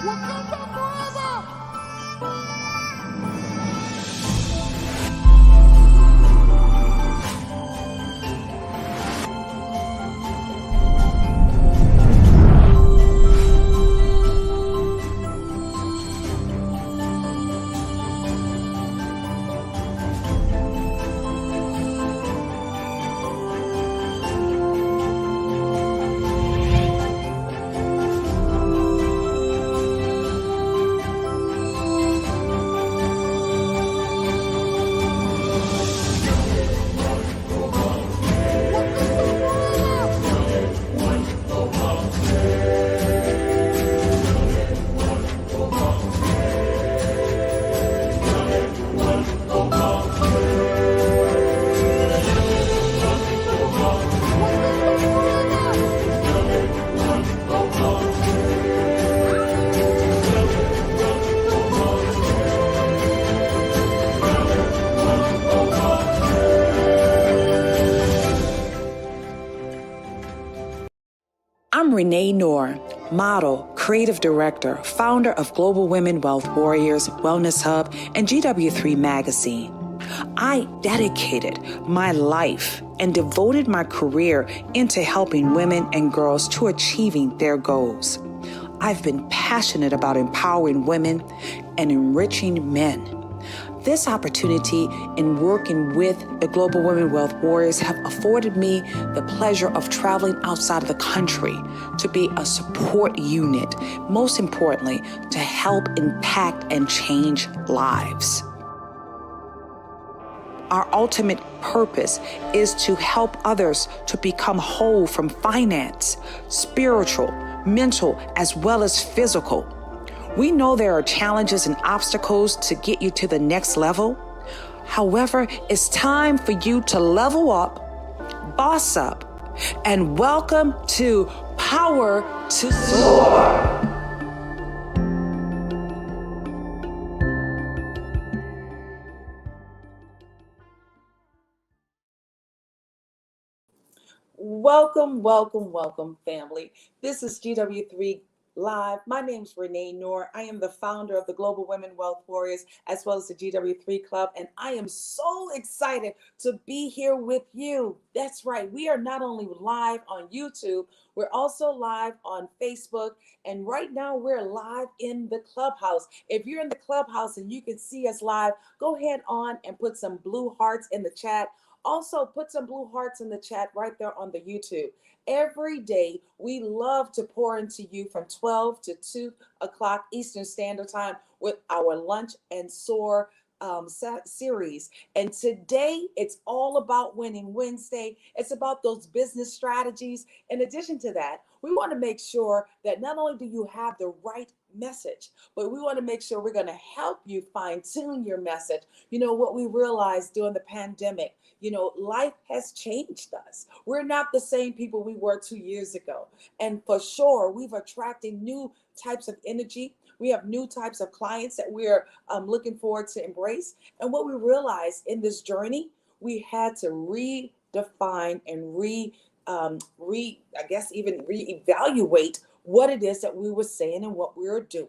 Wakanda forever! Wakanda forever! Wakanda forever! I'm Renee Noor, model, creative director, founder of Global Women Wealth Warriors, Wellness Hub, and GW3 Magazine. I dedicated my life and devoted my career into helping women and girls to achieving their goals. I've been passionate about empowering women and enriching men. This opportunity in working with the Global Women Wealth Warriors have afforded me the pleasure of traveling outside of the country to be a support unit, most importantly, to help impact and change lives. Our ultimate purpose is to help others to become whole from finance, spiritual, mental, as well as physical. We know there are challenges and obstacles to get you to the next level. However, it's time for you to level up, boss up, and welcome to Power to Soar. Welcome, family. This is GW3 Live. My name's Renee Noor. I am the founder of the Global Women Wealth Warriors, as well as the GW3 Club, and I am so excited to be here with you. That's right. We are not only live on YouTube, we're also live on Facebook, and right now we're live in the Clubhouse. If you're in the Clubhouse and you can see us live, go ahead on and put some blue hearts in the chat. Also, put some blue hearts in the chat right there on the YouTube. Every day, we love to pour into you from 12 to 2 o'clock Eastern Standard Time with our Lunch and Soar series. And today, it's all about Winning Wednesday. It's about those business strategies. In addition to that, we want to make sure that not only do you have the right message, but we want to make sure we're going to help you fine tune your message. You know, what we realized during the pandemic, life has changed us. We're not the same people we were 2 years ago. And for sure, we've attracted new types of energy. We have new types of clients that we're looking forward to embrace. And what we realized in this journey, we had to redefine and even reevaluate what it is that we were saying and what we were doing.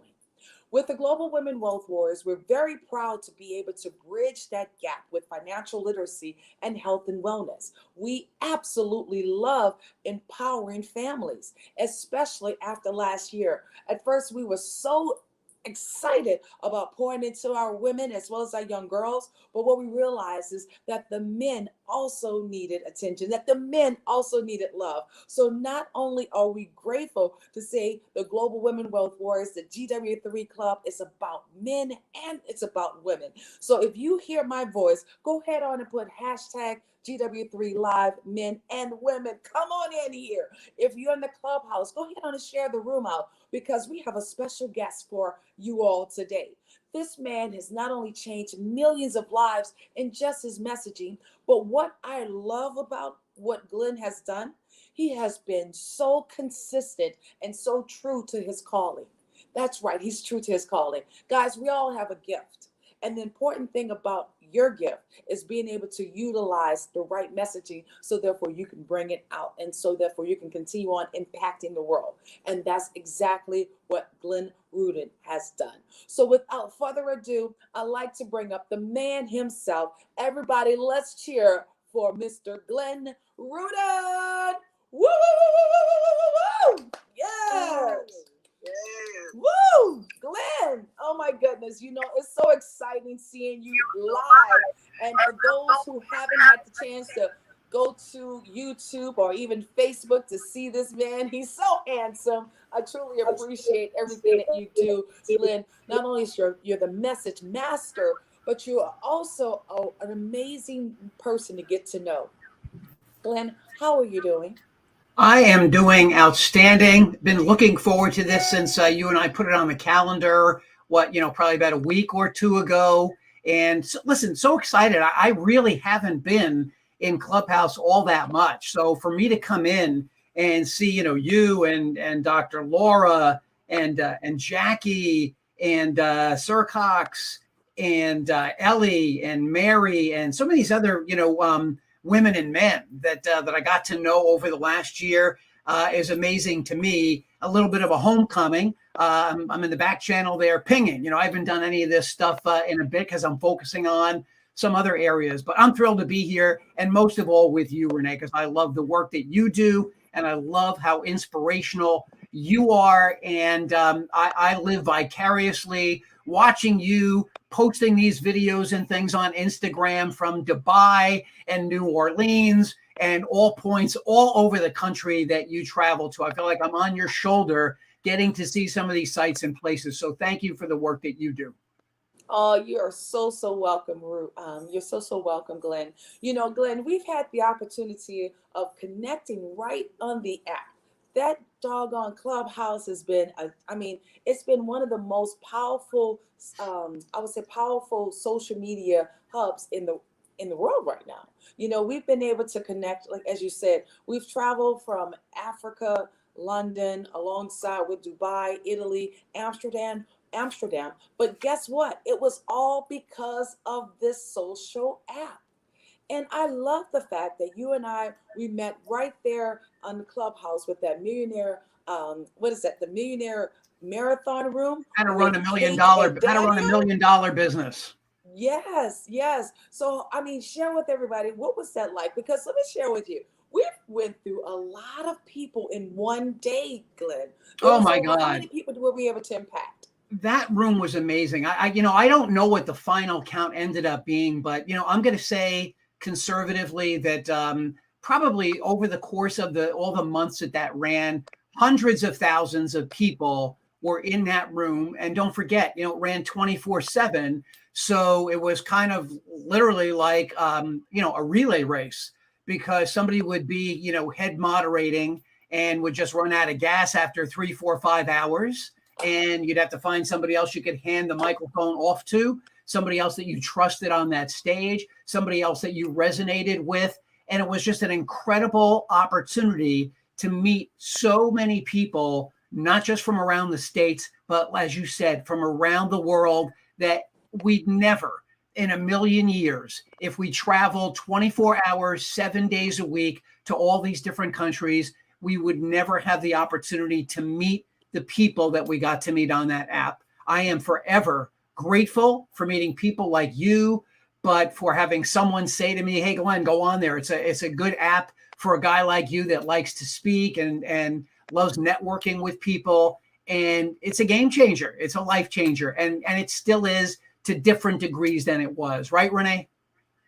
With the Global Women Wealth Warriors, we're very proud to be able to bridge that gap with financial literacy and health and wellness. We absolutely love empowering families, especially after last year. At first, we were so excited about pouring into our women as well as our young girls. But what we realized is that the men also needed attention, that the men also needed love. So not only are we grateful to say the Global Women Wealth Warriors, the GW3 Club is about men and it's about women. So if you hear my voice, go ahead on and put hashtag GW3 Live Men and Women. Come on in here. If you're in the Clubhouse, go ahead on and share the room out because we have a special guest for you all today. This man has not only changed millions of lives in just his messaging, but what I love about what Glenn has done, he has been so consistent and so true to his calling. That's right, he's true to his calling. Guys, we all have a gift. And the important thing about your gift is being able to utilize the right messaging so therefore you can bring it out and so therefore you can continue on impacting the world. And that's exactly what Glenn Rudin has done. So without further ado, I'd like to bring up the man himself. Everybody, let's cheer for Mr. Glenn Rudin. Woo, woo, woo, woo, woo, woo, woo. Yes. Yes. Woo! Glenn! Oh my goodness, you know, it's so exciting seeing you live. And for those who haven't had the chance to go to YouTube or even Facebook to see this man, he's so handsome. I truly appreciate everything that you do, Glenn. Not only is you're the message master, but you are also an amazing person to get to know. Glenn, how are you doing? I am doing outstanding. Been looking forward to this since you and I put it on the calendar. Probably about a week or two ago. And listen, so excited. I really haven't been in Clubhouse all that much. So for me to come in and see, you and Dr. Laura and Jackie and Sir Cox and Ellie and Mary and some of these other, women and men that I got to know over the last year is amazing to me. A little bit of a homecoming. I'm in the back channel there pinging. I haven't done any of this stuff in a bit because I'm focusing on some other areas. But I'm thrilled to be here, and most of all with you, Renee, because I love the work that you do, and I love how inspirational you are. And I live vicariously watching you posting these videos and things on Instagram from Dubai and New Orleans and all points all over the country that you travel to. I feel like I'm on your shoulder getting to see some of these sites and places. So thank you for the work that you do. Oh, you are so welcome, you're so welcome, Glenn. Glenn, we've had the opportunity of connecting right on the app. That doggone Clubhouse has been, it's been one of the most powerful, I would say, powerful social media hubs in the world right now. We've been able to connect, like as you said, we've traveled from Africa, London, alongside with Dubai, Italy, Amsterdam. But guess what? It was all because of this social app. And I love the fact that you and we met right there on the Clubhouse with that millionaire, what is that? The millionaire marathon room. How to run $1 million business. Yes, yes. So, share with everybody, what was that like? Because let me share with you. We went through a lot of people in one day, Glenn. Oh my How God. many people were we able to impact? That room was amazing. I don't know what the final count ended up being, but I'm going to say conservatively that probably over the course of all the months that ran, hundreds of thousands of people were in that room. And don't forget, it ran 24/7. So it was kind of literally like, a relay race, because somebody would be, head moderating and would just run out of gas after 3, 4, 5 hours. And you'd have to find somebody else you could hand the microphone off to, somebody else that you trusted on that stage, somebody else that you resonated with. And it was just an incredible opportunity to meet so many people, not just from around the States, but as you said, from around the world, that we'd never in a million years, if we traveled 24 hours, 7 days a week to all these different countries, we would never have the opportunity to meet the people that we got to meet on that app. I am forever grateful for meeting people like you, but for having someone say to me, "Hey, Glenn, go on there. It's a good app for a guy like you that likes to speak and loves networking with people. And it's a game changer. It's a life changer. And it still is to different degrees than it was. Right, Renee?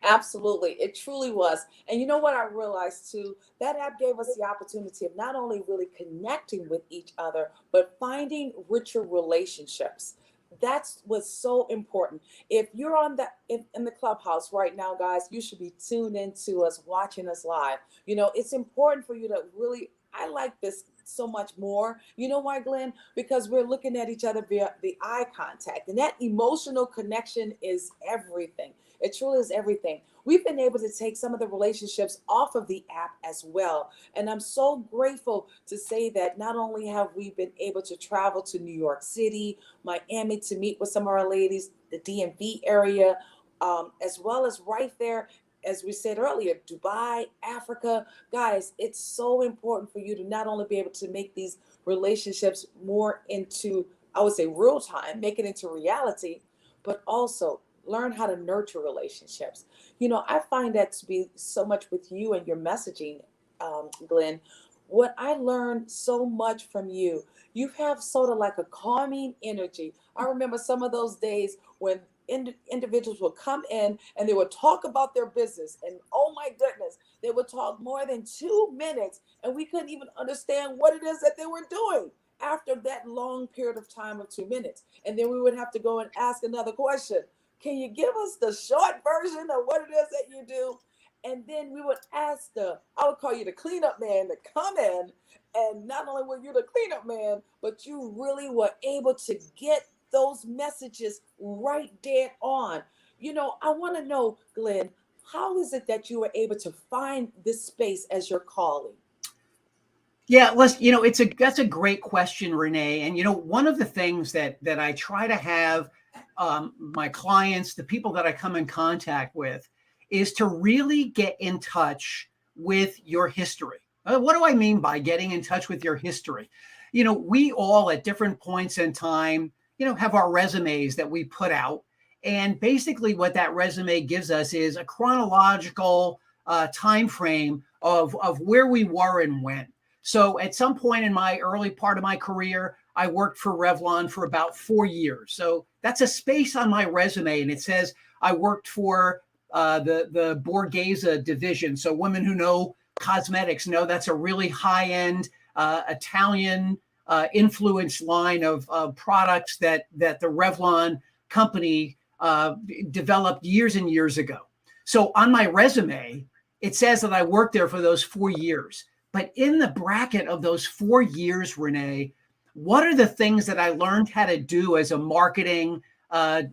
Absolutely. It truly was. And you know what I realized too? That app gave us the opportunity of not only really connecting with each other, but finding richer relationships. That's what's so important. If you're in the Clubhouse right now, guys, you should be tuned into us, watching us live. It's important for you to really, I like this so much more. You know why, Glenn? Because we're looking at each other via the eye contact, and that emotional connection is everything. It truly is everything. We've been able to take some of the relationships off of the app as well. And I'm so grateful to say that not only have we been able to travel to New York City, Miami to meet with some of our ladies, the DMV area, as well as right there, as we said earlier, Dubai, Africa. Guys, it's so important for you to not only be able to make these relationships more into, I would say, real time, make it into reality, but also learn how to nurture relationships. I find that to be so much with you and your messaging, Glenn. What I learned so much from you, you have sort of like a calming energy. I remember some of those days when individuals would come in and they would talk about their business, and oh my goodness, they would talk more than 2 minutes, and we couldn't even understand what it is that they were doing after that long period of time of 2 minutes. And then we would have to go and ask another question. Can you give us the short version of what it is that you do? And then we would ask I would call you the cleanup man to come in. And not only were you the cleanup man, but you really were able to get those messages right dead on. I want to know, Glenn, how is it that you were able to find this space as your calling? Yeah, that's a great question, Renee. And one of the things that I try to have my clients, the people that I come in contact with, is to really get in touch with your history. What do I mean by getting in touch with your history? We all at different points in time, have our resumes that we put out. And basically what that resume gives us is a chronological time frame of where we were and when. So at some point in my early part of my career, I worked for Revlon for about 4 years. So that's a space on my resume. And it says I worked for the Borghese division. So women who know cosmetics know that's a really high-end Italian influenced line of products that the Revlon company developed years and years ago. So on my resume, it says that I worked there for those 4 years. But in the bracket of those 4 years, Renee, what are the things that I learned how to do as a marketing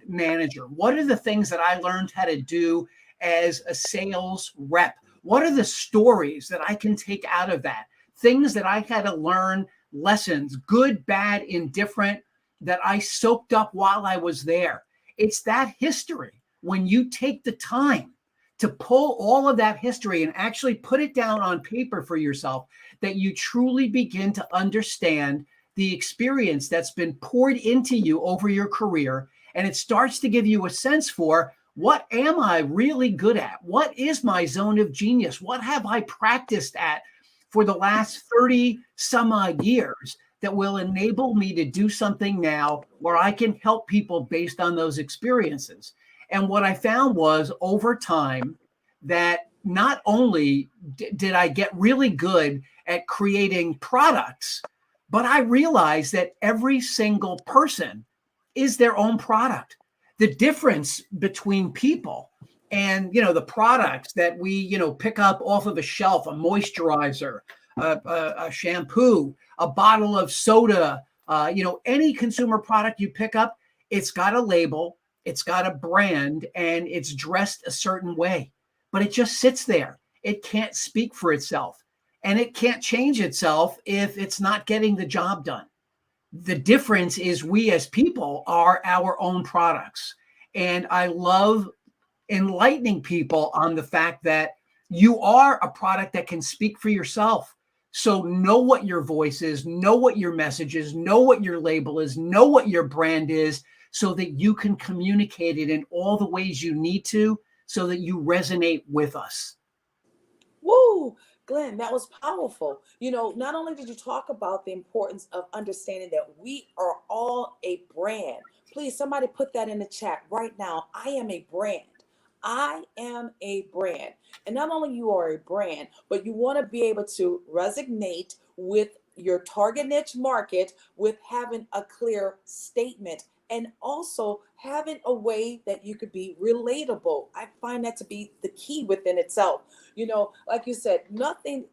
manager? What are the things that I learned how to do as a sales rep? What are the stories that I can take out of that? Things that I had to learn, lessons, good, bad, indifferent, that I soaked up while I was there. It's that history. When you take the time to pull all of that history and actually put it down on paper for yourself, that you truly begin to understand the experience that's been poured into you over your career. And it starts to give you a sense for, what am I really good at? What is my zone of genius? What have I practiced at for the last 30 some odd years that will enable me to do something now where I can help people based on those experiences? And what I found was over time that not only did I get really good at creating products, but I realized that every single person is their own product. The difference between people and, the products that we, pick up off of a shelf, a moisturizer, a shampoo, a bottle of soda, any consumer product you pick up, it's got a label, it's got a brand, and it's dressed a certain way, but it just sits there. It can't speak for itself, and it can't change itself if it's not getting the job done. The difference is we as people are our own products. And I love enlightening people on the fact that you are a product that can speak for yourself. So know what your voice is, know what your message is, know what your label is, know what your brand is, so that you can communicate it in all the ways you need to, so that you resonate with us. Woo! Glenn, that was powerful. Not only did you talk about the importance of understanding that we are all a brand. Please, somebody put that in the chat right now. I am a brand. I am a brand. And not only you are a brand, but you want to be able to resonate with your target niche market with having a clear statement, and also having a way that you could be relatable. I find that to be the key within itself. Like you said, nothing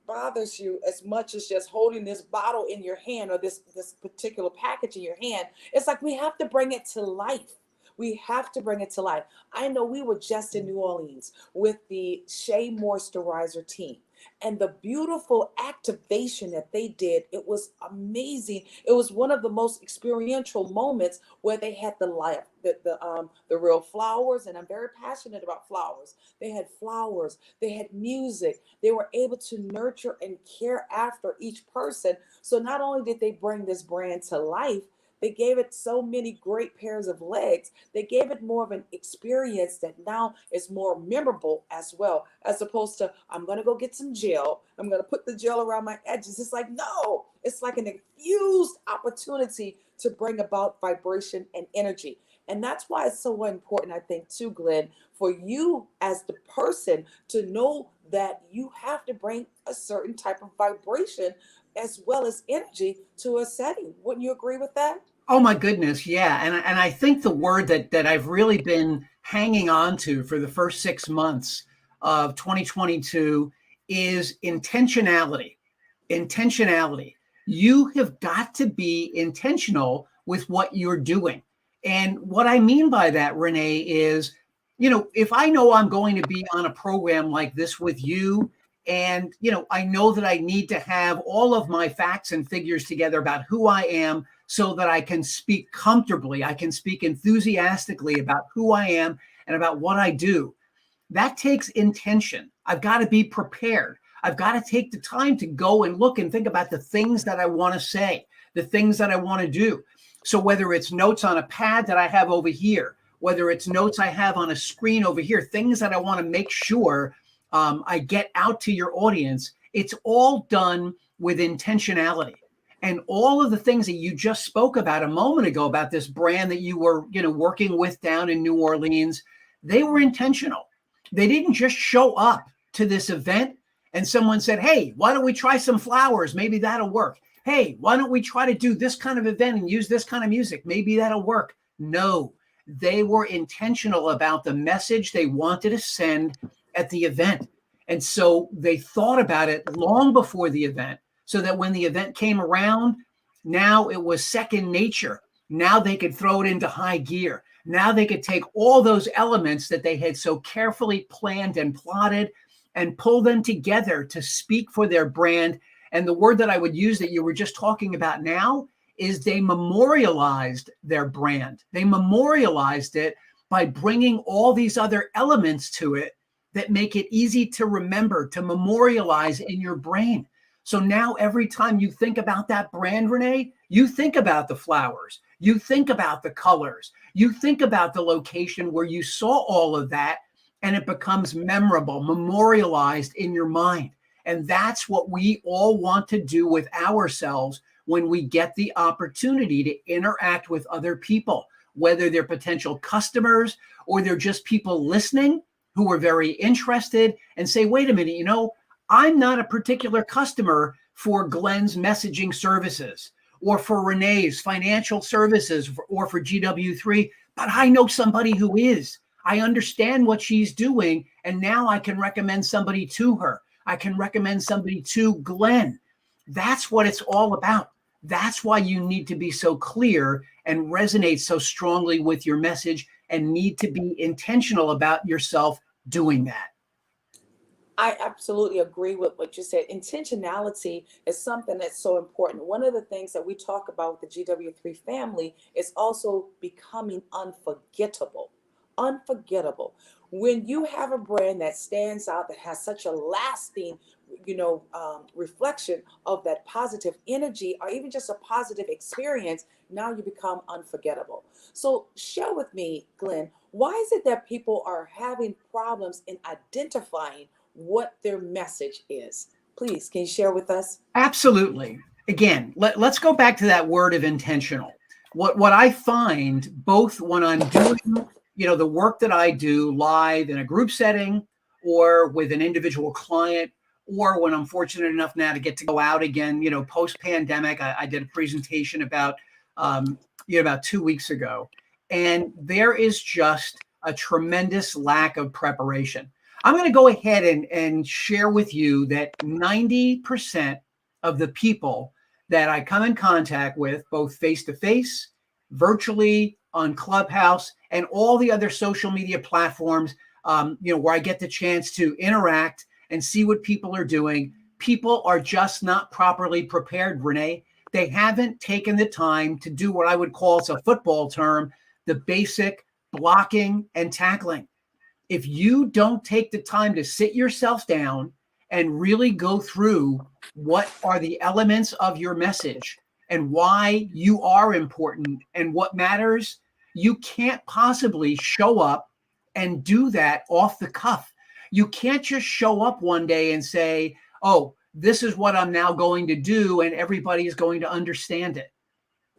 bothers you as much as just holding this bottle in your hand or this particular package in your hand. It's like we have to bring it to life. We have to bring it to life. I know we were just in New Orleans with the Shea Moisturizer team, and the beautiful activation that they did, it was amazing. It was one of the most experiential moments where they had the life, the real flowers, and I'm very passionate about flowers. They had flowers, they had music, they were able to nurture and care after each person. So not only did they bring this brand to life, they gave it so many great pairs of legs. They gave it more of an experience that now is more memorable as well, as opposed to, I'm going to go get some gel. I'm going to put the gel around my edges. It's like, no, it's like an infused opportunity to bring about vibration and energy. And that's why it's so important, I think, too, Glenn, for you as the person to know that you have to bring a certain type of vibration as well as energy to a setting. Wouldn't you agree with that? Oh my goodness, yeah. And I think the word that I've really been hanging on to for the first 6 months of 2022 is intentionality. Intentionality. You have got to be intentional with what you're doing. And what I mean by that, Renee, is, if I know I'm going to be on a program like this with you, and, I know that I need to have all of my facts and figures together about who I am so that I can speak comfortably, I can speak enthusiastically about who I am and about what I do. That takes intention. I've got to be prepared. I've got to take the time to go and look and think about the things that I want to say, the things that I want to do. So whether it's notes on a pad that I have over here, whether it's notes I have on a screen over here, things that I want to make sure I get out to your audience, it's all done with intentionality. And all of the things that you just spoke about a moment ago about this brand that you were, working with down in New Orleans, they were intentional. They didn't just show up to this event and someone said, hey, why don't we try some flowers? Maybe that'll work. Hey, why don't we try to do this kind of event and use this kind of music? Maybe that'll work. No, they were intentional about the message they wanted to send at the event. And so they thought about it long before the event, so that when the event came around, now it was second nature. Now they could throw it into high gear. Now they could take all those elements that they had so carefully planned and plotted and pull them together to speak for their brand. And the word that I would use that you were just talking about now is they memorialized their brand. They memorialized it by bringing all these other elements to it that make it easy to remember, to memorialize in your brain. So now every time you think about that brand, Renee, you think about the flowers, you think about the colors, you think about the location where you saw all of that, and it becomes memorable, memorialized in your mind. And that's what we all want to do with ourselves when we get the opportunity to interact with other people, whether they're potential customers or they're just people listening who are very interested and say, wait a minute, I'm not a particular customer for Glenn's messaging services or for Renee's financial services or for GW3, but I know somebody who is. I understand what she's doing, and now I can recommend somebody to her. I can recommend somebody to Glenn. That's what it's all about. That's why you need to be so clear and resonate so strongly with your message and need to be intentional about yourself doing that. I absolutely agree with what you said. Intentionality is something that's so important. One of the things that we talk about with the GW3 family is also becoming unforgettable. Unforgettable. When you have a brand that stands out, that has such a lasting, reflection of that positive energy, or even just a positive experience, now you become unforgettable. So share with me, Glenn, why is it that people are having problems in identifying what their message is? Please, can you share with us? Absolutely. Again, let's go back to that word of intentional. What I find both when I'm doing, the work that I do live in a group setting or with an individual client, or when I'm fortunate enough now to get to go out again, post-pandemic, I did a presentation about 2 weeks ago, and there is just a tremendous lack of preparation. I'm going to go ahead and share with you that 90% of the people that I come in contact with, both face to face, virtually, on Clubhouse, and all the other social media platforms, where I get the chance to interact and see what people are doing, people are just not properly prepared, Renee. They haven't taken the time to do what I would call, it's a football term, the basic blocking and tackling. If you don't take the time to sit yourself down and really go through what are the elements of your message and why you are important and what matters, you can't possibly show up and do that off the cuff. You can't just show up one day and say, oh, this is what I'm now going to do, and everybody is going to understand it,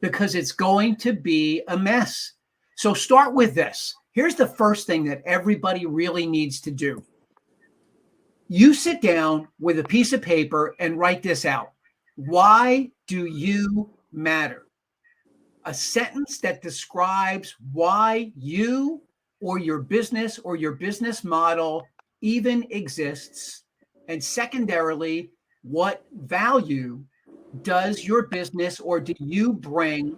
because it's going to be a mess. So start with this. Here's the first thing that everybody really needs to do. You sit down with a piece of paper and write this out. Why do you matter? A sentence that describes why you or your business model even exists. And secondarily, what value does your business or do you bring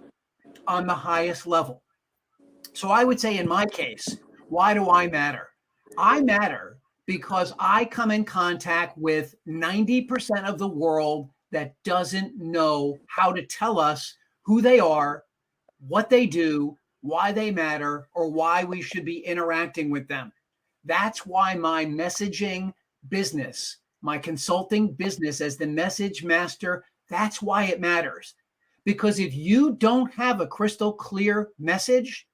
on the highest level? So I would say in my case, why do I matter? I matter because I come in contact with 90% of the world that doesn't know how to tell us who they are, what they do, why they matter, or why we should be interacting with them. That's why my messaging business, my consulting business as the message master, that's why it matters. Because if you don't have a crystal clear message,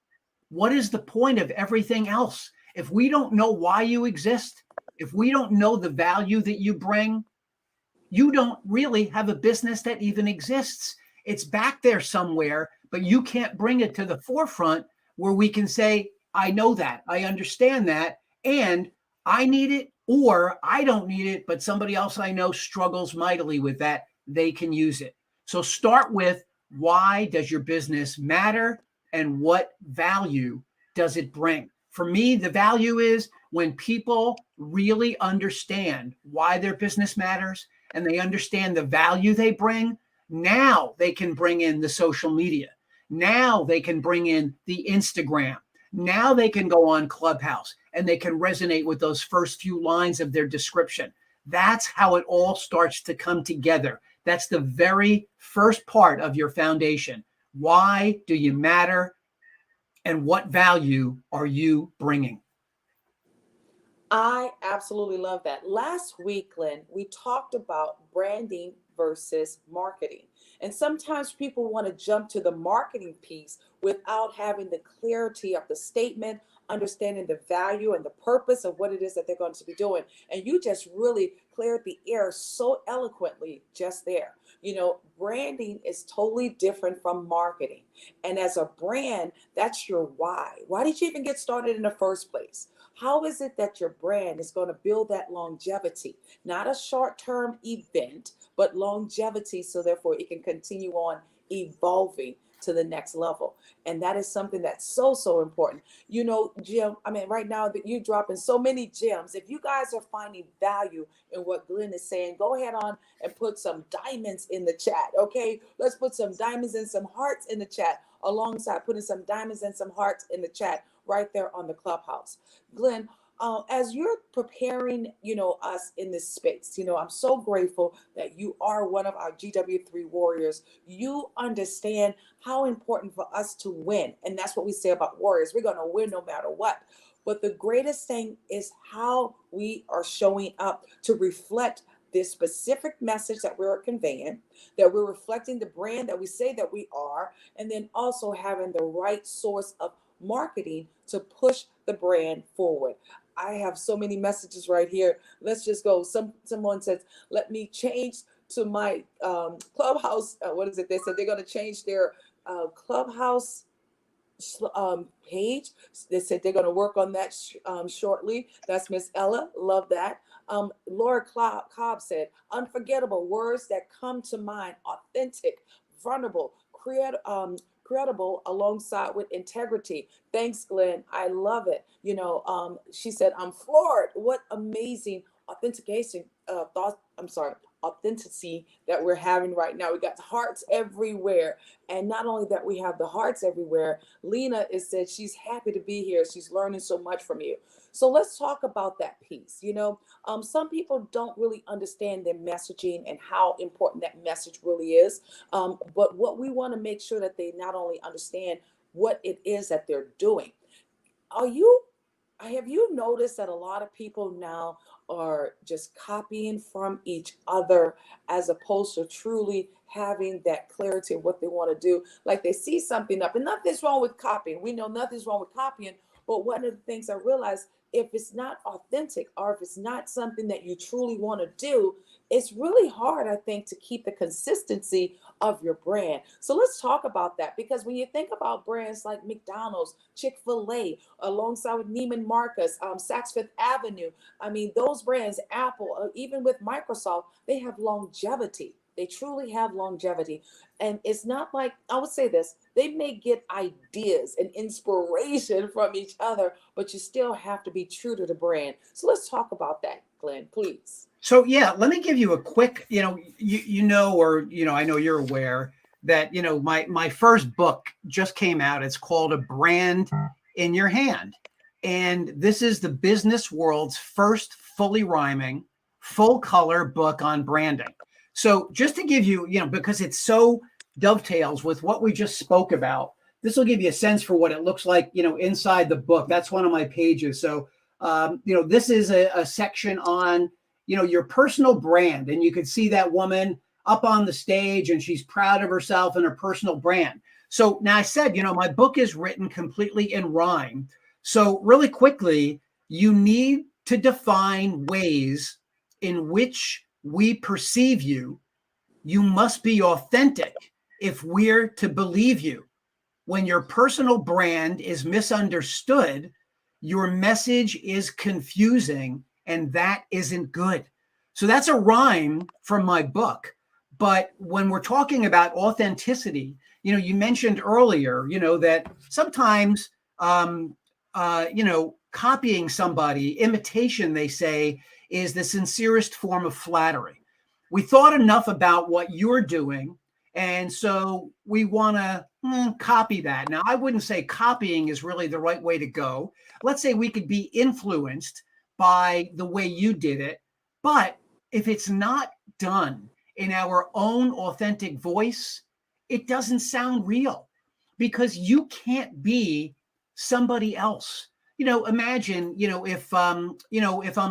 what is the point of everything else? If we don't know why you exist, if we don't know the value that you bring, you don't really have a business that even exists. It's back there somewhere, but you can't bring it to the forefront where we can say, I know that, I understand that, and I need it, or I don't need it, but somebody else I know struggles mightily with that. They can use it. So start with, why does your business matter and what value does it bring? For me, the value is when people really understand why their business matters and they understand the value they bring. Now they can bring in the social media. Now they can bring in the Instagram. Now they can go on Clubhouse and they can resonate with those first few lines of their description. That's how it all starts to come together. That's the very first part of your foundation. Why do you matter? And what value are you bringing? I absolutely love that. Last week, Glenn, we talked about branding versus marketing. And sometimes people want to jump to the marketing piece without having the clarity of the statement, understanding the value and the purpose of what it is that they're going to be doing. And you just really cleared the air so eloquently just there. You know, branding is totally different from marketing. And as a brand, that's your why. Why did you even get started in the first place? How is it that your brand is going to build that longevity? Not a short-term event, but longevity, so therefore it can continue on evolving to the next level. And that is something that's so, so important. You know, Jim, I mean, right now that you're dropping so many gems. If you guys are finding value in what Glenn is saying, go ahead on and put some diamonds in the chat, okay? Let's put some diamonds and some hearts in the chat alongside putting some diamonds and some hearts in the chat right there on the Clubhouse. Glenn, as you're preparing, us in this space, I'm so grateful that you are one of our GW3 warriors. You understand how important for us to win. And that's what we say about warriors. We're going to win no matter what. But the greatest thing is how we are showing up to reflect this specific message that we're conveying, that we're reflecting the brand that we say that we are, and then also having the right source of marketing to push the brand forward. I have so many messages right here. Let's just go. Someone says, let me change to my Clubhouse. What is it? They said they're going to change their Clubhouse page. They said they're going to work on that shortly. That's Miss Ella. Love that. Laura Cobb said, unforgettable words that come to mind, authentic, vulnerable, credible alongside with integrity. Thanks, Glenn. I love it. She said, I'm floored. What amazing authentication thought. I'm sorry, authenticity that we're having right now. We got hearts everywhere. And not only that, we have the hearts everywhere. Lena is said she's happy to be here. She's learning so much from you. So let's talk about that piece. Some people don't really understand their messaging and how important that message really is. But what we want to make sure that they not only understand what it is that they're doing. Have you noticed that a lot of people now are just copying from each other as opposed to truly having that clarity of what they want to do? Like they see something up, and nothing's wrong with copying. We know nothing's wrong with copying, but one of the things I realized, if it's not authentic or if it's not something that you truly want to do, it's really hard, I think, to keep the consistency of your brand. So let's talk about that, because when you think about brands like McDonald's, Chick-fil-A, alongside with Neiman Marcus, Saks Fifth Avenue, I mean, those brands, Apple, even with Microsoft, they have longevity. They truly have longevity. And it's not like, I would say this, they may get ideas and inspiration from each other, but you still have to be true to the brand. So let's talk about that, Glenn, please. So yeah, let me give you a quick, I know you're aware that, my first book just came out. It's called A Brand in Your Hand. And this is the business world's first fully rhyming, full color book on branding. So just to give you, because it so dovetails with what we just spoke about, this will give you a sense for what it looks like, inside the book. That's one of my pages. So, this is a section on, your personal brand. And you could see that woman up on the stage and she's proud of herself and her personal brand. So now I said, my book is written completely in rhyme. So really quickly, you need to define ways in which we perceive you. You must be authentic if we're to believe you. When your personal brand is misunderstood, your message is confusing, and that isn't good. So that's a rhyme from my book. But when we're talking about authenticity, you mentioned earlier, that sometimes, copying somebody, imitation, they say, is the sincerest form of flattery. We thought enough about what you're doing, and so we want to copy that. Now, I wouldn't say copying is really the right way to go. Let's say we could be influenced by the way you did it, but if it's not done in our own authentic voice, it doesn't sound real, because you can't be somebody else. Imagine, if I'm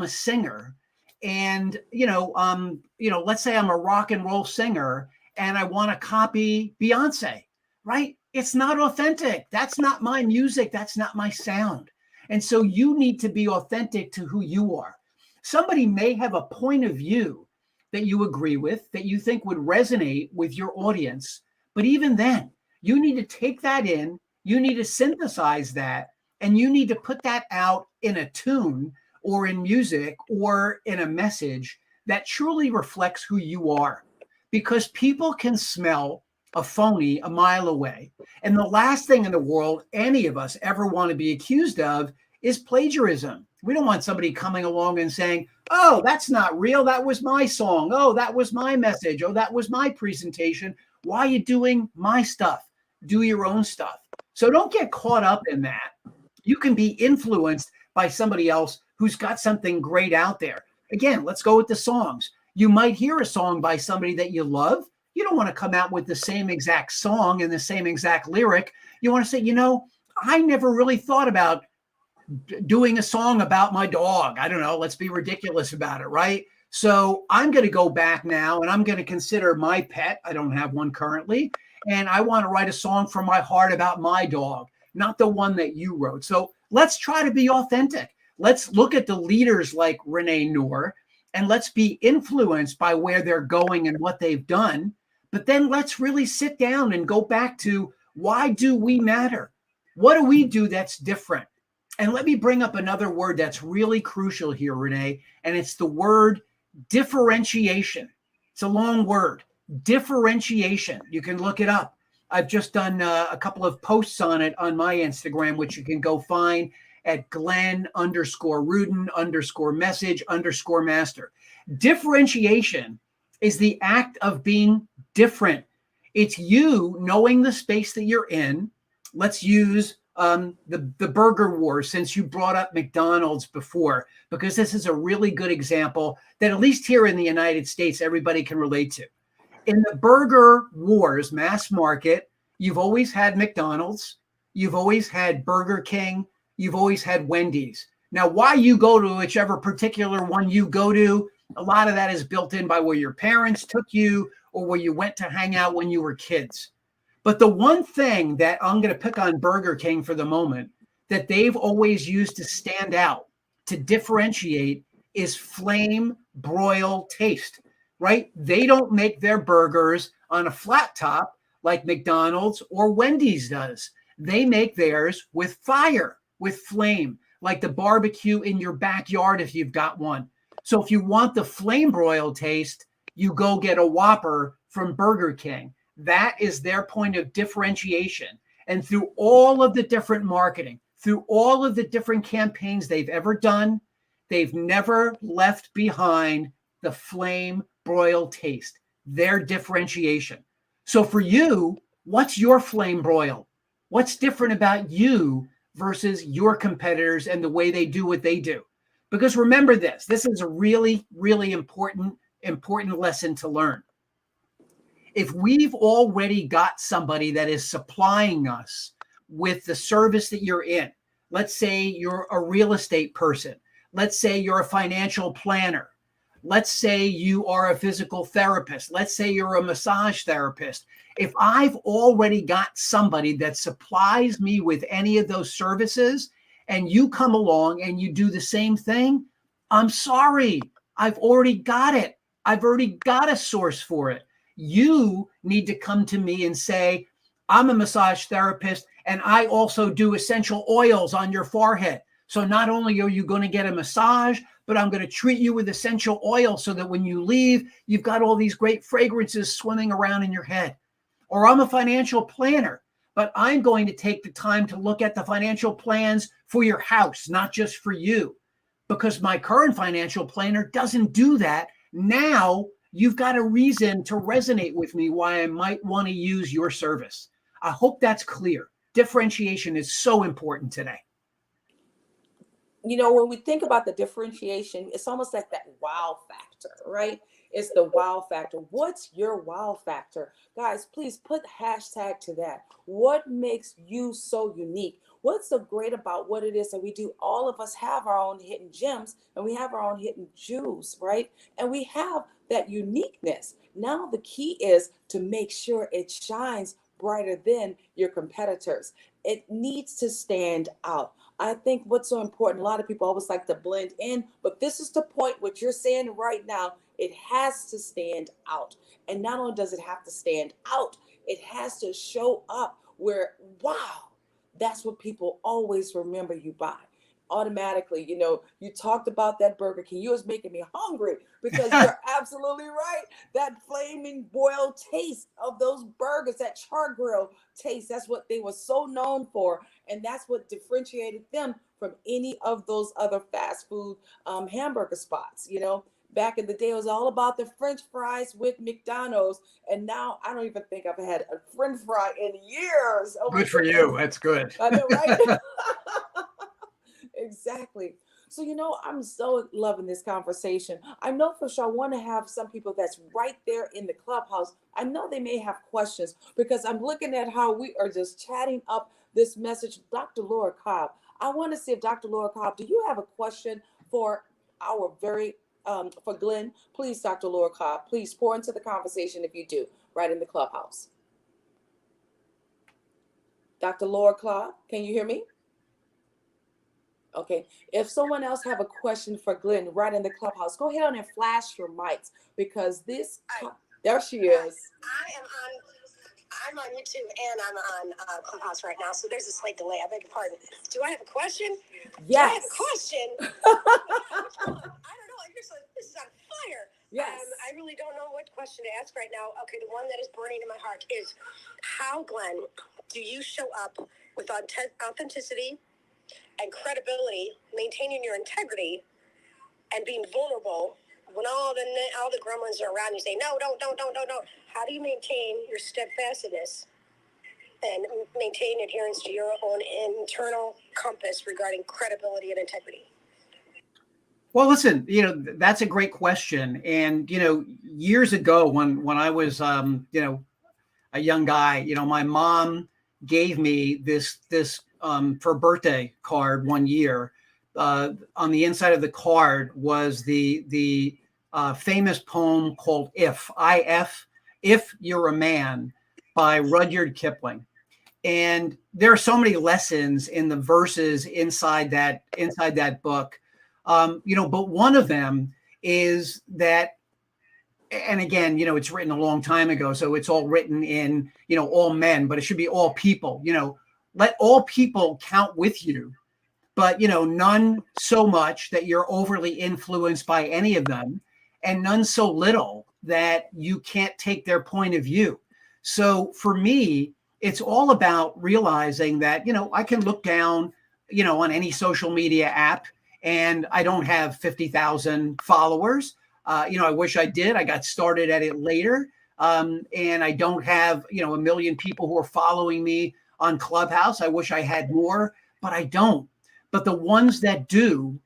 a singer and, let's say I'm a rock and roll singer and I want to copy Beyonce, right? It's not authentic. That's not my music. That's not my sound. And so you need to be authentic to who you are. Somebody may have a point of view that you agree with, that you think would resonate with your audience. But even then, you need to take that in, you need to synthesize that, and you need to put that out in a tune or in music or in a message that truly reflects who you are. Because people can smell a phony a mile away. And the last thing in the world any of us ever want to be accused of is plagiarism. We don't want somebody coming along and saying, oh, that's not real. That was my song. Oh, that was my message. Oh, that was my presentation. Why are you doing my stuff? Do your own stuff. So don't get caught up in that. You can be influenced by somebody else who's got something great out there. Again, let's go with the songs. You might hear a song by somebody that you love. You don't want to come out with the same exact song and the same exact lyric. You want to say, I never really thought about doing a song about my dog. I don't know. Let's be ridiculous about it, right? So I'm going to go back now and I'm going to consider my pet. I don't have one currently. And I want to write a song from my heart about my dog, not the one that you wrote. So let's try to be authentic. Let's look at the leaders like Renee Noor and let's be influenced by where they're going and what they've done. But then let's really sit down and go back to, why do we matter? What do we do that's different? And let me bring up another word that's really crucial here, Renee, and it's the word differentiation. It's a long word, differentiation. You can look it up. I've just done a couple of posts on it on my Instagram, which you can go find at Glenn_Rudin_message_master. Differentiation is the act of being different. It's you knowing the space that you're in. Let's use the burger war, since you brought up McDonald's before, because this is a really good example that at least here in the United States, everybody can relate to. In the burger wars, mass market, you've always had McDonald's, you've always had Burger King, you've always had Wendy's. Now, why you go to whichever particular one you go to, a lot of that is built in by where your parents took you or where you went to hang out when you were kids. But the one thing that I'm going to pick on Burger King for the moment that they've always used to stand out, to differentiate, is flame broil taste, right? They don't make their burgers on a flat top like McDonald's or Wendy's does. They make theirs with fire, with flame, like the barbecue in your backyard if you've got one. So if you want the flame broil taste, you go get a Whopper from Burger King. That is their point of differentiation. And through all of the different marketing, through all of the different campaigns they've ever done, they've never left behind the flame broil taste, their differentiation. So for you, what's your flame broil? What's different about you versus your competitors and the way they do what they do? Because remember this is a really, really important lesson to learn. If we've already got somebody that is supplying us with the service that you're in, let's say you're a real estate person, let's say you're a financial planner, let's say you are a physical therapist, let's say you're a massage therapist. If I've already got somebody that supplies me with any of those services and you come along and you do the same thing, I'm sorry, I've already got it. I've already got a source for it. You need to come to me and say, I'm a massage therapist and I also do essential oils on your forehead. So not only are you going to get a massage, but I'm going to treat you with essential oil so that when you leave, you've got all these great fragrances swimming around in your head. Or I'm a financial planner, but I'm going to take the time to look at the financial plans for your house, not just for you, because my current financial planner doesn't do that. Now you've got a reason to resonate with me why I might want to use your service. I hope that's clear. Differentiation is so important today. You know, when we think about the differentiation, it's almost like that wow factor, right? It's the wow factor. What's your wow factor? Guys, please put hashtag to that. What makes you so unique? What's so great about what it is that we do? All of us have our own hidden gems and we have our own hidden jewels, right? And we have that uniqueness. Now the key is to make sure it shines brighter than your competitors. It needs to stand out. I think what's so important, a lot of people always like to blend in, but this is the point, what you're saying right now, it has to stand out. And not only does it have to stand out, it has to show up where, wow, that's what people always remember you by. Automatically, you know, you talked about that Burger King. You was making me hungry because you're absolutely right. That flaming boiled taste of those burgers, that char grill taste, that's what they were so known for. And that's what differentiated them from any of those other fast food hamburger spots. You know, back in the day, it was all about the French fries with McDonald's. And now I don't even think I've had a French fry in years. Oh, good for you. That's good. I know, right? Exactly. So, you know, I'm so loving this conversation. I know for sure I want to have some people that's right there in the clubhouse. I know they may have questions because I'm looking at how we are just chatting up this message. Dr. Laura Cobb, I want to see if Dr. Laura Cobb, do you have a question for our for Glenn? Please, Dr. Laura Cobb, please pour into the conversation if you do, right in the clubhouse. Dr. Laura Cobb, can you hear me? Okay, if someone else have a question for Glenn right in the clubhouse, go ahead on and flash your mics because there she is. I'm on YouTube and I'm on Clubhouse right now, so there's a slight delay. I beg your pardon. Do I have a question? Yes. I have a question. I don't know. This is on fire. Yes. I really don't know what question to ask right now. Okay, the one that is burning in my heart is how, Glenn, do you show up with authenticity and credibility, maintaining your integrity and being vulnerable when all the gremlins are around you say, no, don't. How do you maintain your steadfastness and maintain adherence to your own internal compass regarding credibility and integrity? Well, listen, that's a great question. And, years ago when I was, a young guy, my mom gave me this for a birthday card one year. On the inside of the card was the famous poem called If You're a Man by Rudyard Kipling. And there are so many lessons in the verses inside that book. But one of them is that, and again, it's written a long time ago, so it's all written in, all men, but it should be all people, let all people count with you, but, none so much that you're overly influenced by any of them, and none so little that you can't take their point of view. So for me, it's all about realizing that, I can look down, on any social media app, and I don't have 50,000 followers. I wish I did. I got started at it later. And I don't have, a million people who are following me on Clubhouse. I wish I had more, but I don't. But the ones that do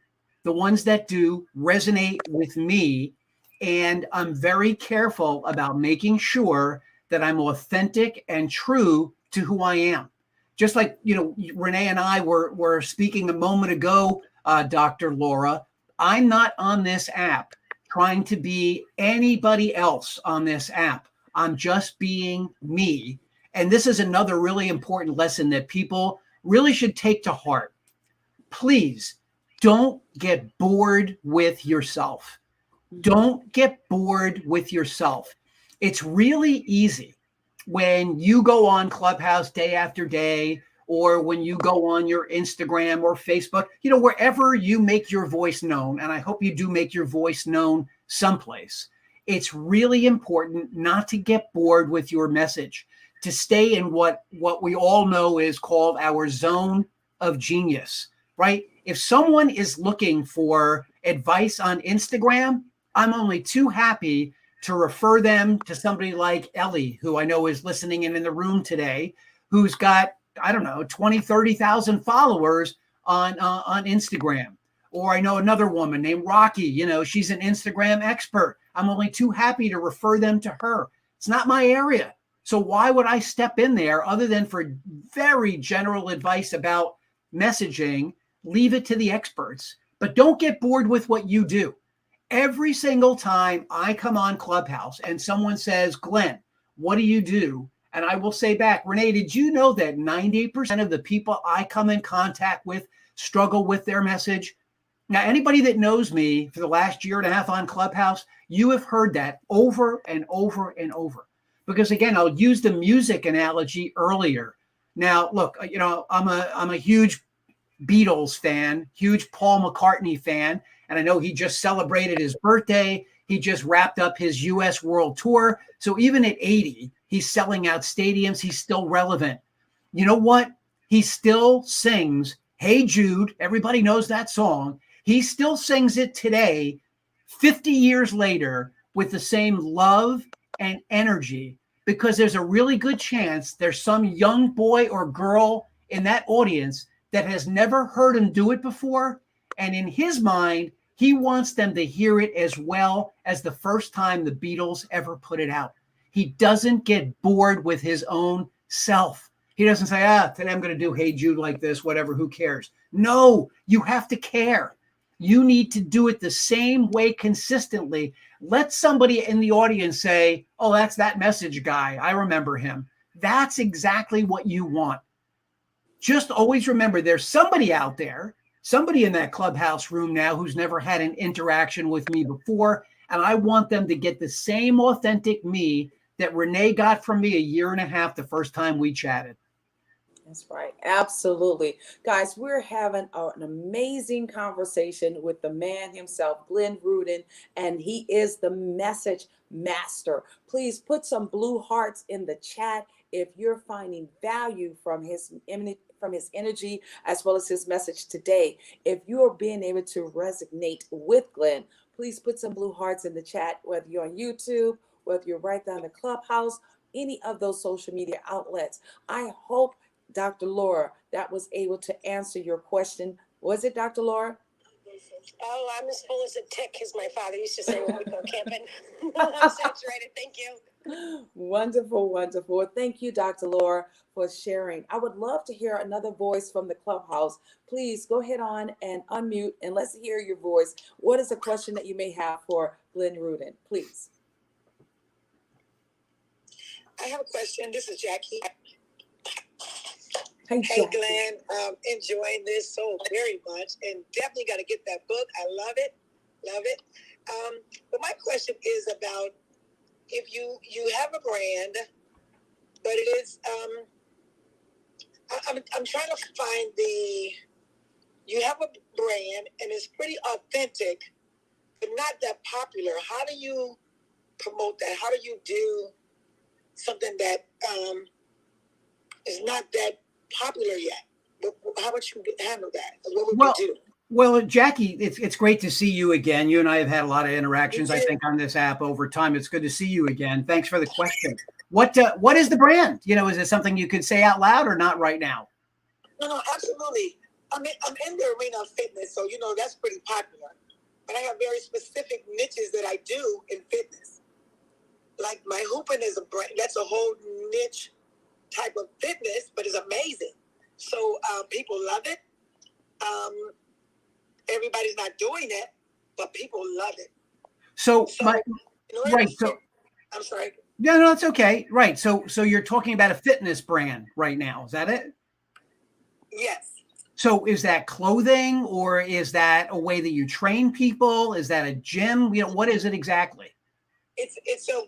resonate with me. And I'm very careful about making sure that I'm authentic and true to who I am. Just like, Renee and I were speaking a moment ago, Dr. Laura, I'm not on this app trying to be anybody else on this app. I'm just being me. And this is another really important lesson that people really should take to heart. Please don't get bored with yourself. Don't get bored with yourself. It's really easy when you go on Clubhouse day after day, or when you go on your Instagram or Facebook, wherever you make your voice known, and I hope you do make your voice known someplace, it's really important not to get bored with your message, to stay in what we all know is called our zone of genius, right? If someone is looking for advice on Instagram, I'm only too happy to refer them to somebody like Ellie, who I know is listening in the room today, who's got, 20, 30,000 followers on Instagram. Or I know another woman named Rocky, she's an Instagram expert. I'm only too happy to refer them to her. It's not my area. So why would I step in there other than for very general advice about messaging? Leave it to the experts, but don't get bored with what you do. Every single time I come on Clubhouse and someone says, Glenn, what do you do? And I will say back, Renee, did you know that 90% of the people I come in contact with struggle with their message? Now, anybody that knows me for the last year and a half on Clubhouse, you have heard that over and over and over. Because again, I'll use the music analogy earlier. Now, look, I'm a huge Beatles fan, huge Paul McCartney fan. And I know he just celebrated his birthday. He just wrapped up his US World Tour. So even at 80, he's selling out stadiums. He's still relevant. You know what? He still sings Hey Jude. Everybody knows that song. He still sings it today, 50 years later, with the same love and energy, because there's a really good chance there's some young boy or girl in that audience that has never heard him do it before. And in his mind, he wants them to hear it as well as the first time the Beatles ever put it out. He doesn't get bored with his own self. He doesn't say, today I'm going to do Hey Jude like this, whatever, who cares? No, you have to care. You need to do it the same way consistently. Let somebody in the audience say, oh, that's that message guy. I remember him. That's exactly what you want. Just always remember there's somebody out there, somebody in that Clubhouse room now who's never had an interaction with me before. And I want them to get the same authentic me that Renee got from me a year and a half the first time we chatted. That's right. Absolutely. Guys, we're having an amazing conversation with the man himself, Glenn Rudin, and he is the message master. Please put some blue hearts in the chat if you're finding value from from his energy as well as his message today. If you are being able to resonate with Glenn, please put some blue hearts in the chat, whether you're on YouTube, whether you're right there in the clubhouse, any of those social media outlets. I hope Dr. Laura, that was able to answer your question. Was it, Dr. Laura? Oh, I'm as full as a tick, as my father used to say when we go camping. I'm saturated. Thank you. Wonderful, wonderful. Thank you, Dr. Laura, for sharing. I would love to hear another voice from the clubhouse. Please go ahead on and unmute and let's hear your voice. What is a question that you may have for Glenn Rudin? Please. I have a question. This is Jackie. Hey, Hey, Glenn, enjoying this so very much, and definitely got to get that book. I love it, love it. But my question is about if you have a brand, but it is I'm trying to find you have a brand and it's pretty authentic, but not that popular. How do you promote that? How do you do something that is not that popular yet? How would you handle that? What would you do? Well, Jackie, it's great to see you again. You and I have had a lot of interactions, I think, on this app over time. It's good to see you again. Thanks for the question. What is the brand? Is it something you could say out loud or not right now? No, absolutely. I'm in the arena of fitness, so that's pretty popular. But I have very specific niches that I do in fitness. Like my hooping is a brand. That's a whole niche type of fitness, but it's amazing. So people love it. Everybody's not doing it, but people love it. I'm sorry. No, it's okay. Right. So you're talking about a fitness brand right now. Is that it? Yes. So is that clothing, or is that a way that you train people? Is that a gym? What is it exactly? It's a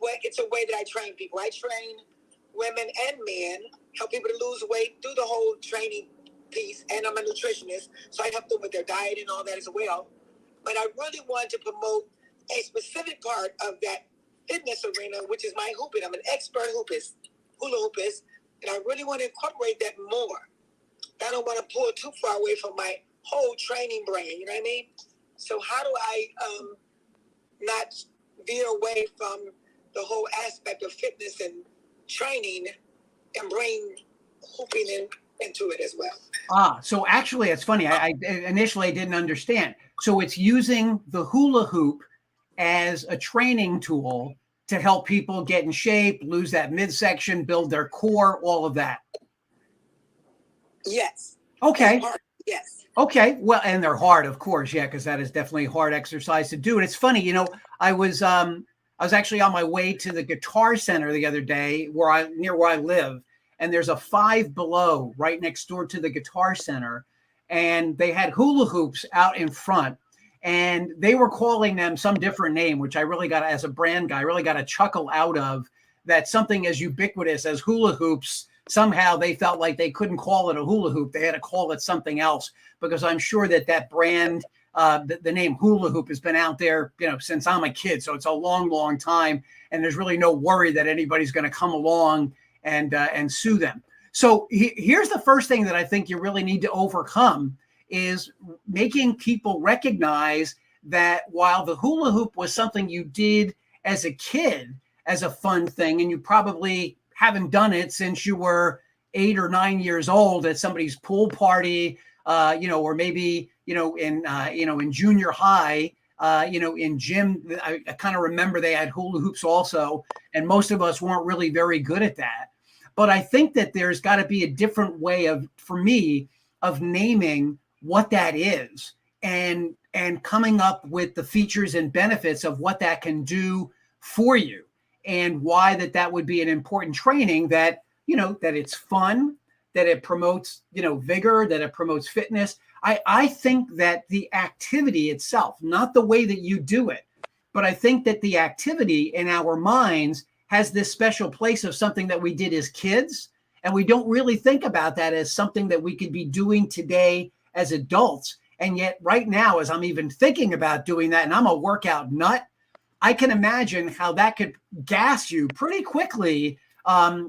way that I train people. I train women and men, help people to lose weight, do the whole training piece, and I'm a nutritionist, so I help them with their diet and all that as well. But I really want to promote a specific part of that fitness arena, which is my hooping. I'm an expert hula hoopist, and I really want to incorporate that more. I don't want to pull too far away from my whole training brand, you know what I mean? So how do I not veer away from the whole aspect of fitness and training and bring hooping into it as well? So actually, it's funny. I initially didn't understand. So it's using the hula hoop as a training tool to help people get in shape, lose that midsection, build their core, all of that. Yes. Okay. Yes. Okay. Well, and they're hard, of course. Yeah, because that is definitely hard exercise to do. And it's funny, I was actually on my way to the Guitar Center the other day, near where I live, and there's a Five Below right next door to the Guitar Center, and they had hula hoops out in front, and they were calling them some different name, which I really got, as a brand guy, I really got a chuckle out of. That something as ubiquitous as hula hoops, somehow they felt like they couldn't call it a hula hoop. They had to call it something else, because I'm sure that brand, the name hula hoop, has been out there, since I'm a kid. So it's a long, long time. And there's really no worry that anybody's going to come along and sue them. So here's the first thing that I think you really need to overcome, is making people recognize that while the hula hoop was something you did as a kid, as a fun thing, and you probably haven't done it since you were 8 or 9 years old at somebody's pool party, or maybe, in junior high, in gym. I kind of remember they had hula hoops also, and most of us weren't really very good at that. But I think that there's got to be a different way for me, of naming what that is, and coming up with the features and benefits of what that can do for you, and why that would be an important training, that it's fun, that it promotes, vigor, that it promotes fitness. I think that the activity itself, not the way that you do it, but I think that the activity in our minds has this special place of something that we did as kids, And we don't really think about that as something that we could be doing today as adults. And yet right now, as I'm even thinking about doing that, and I'm a workout nut, I can imagine how that could gas you pretty quickly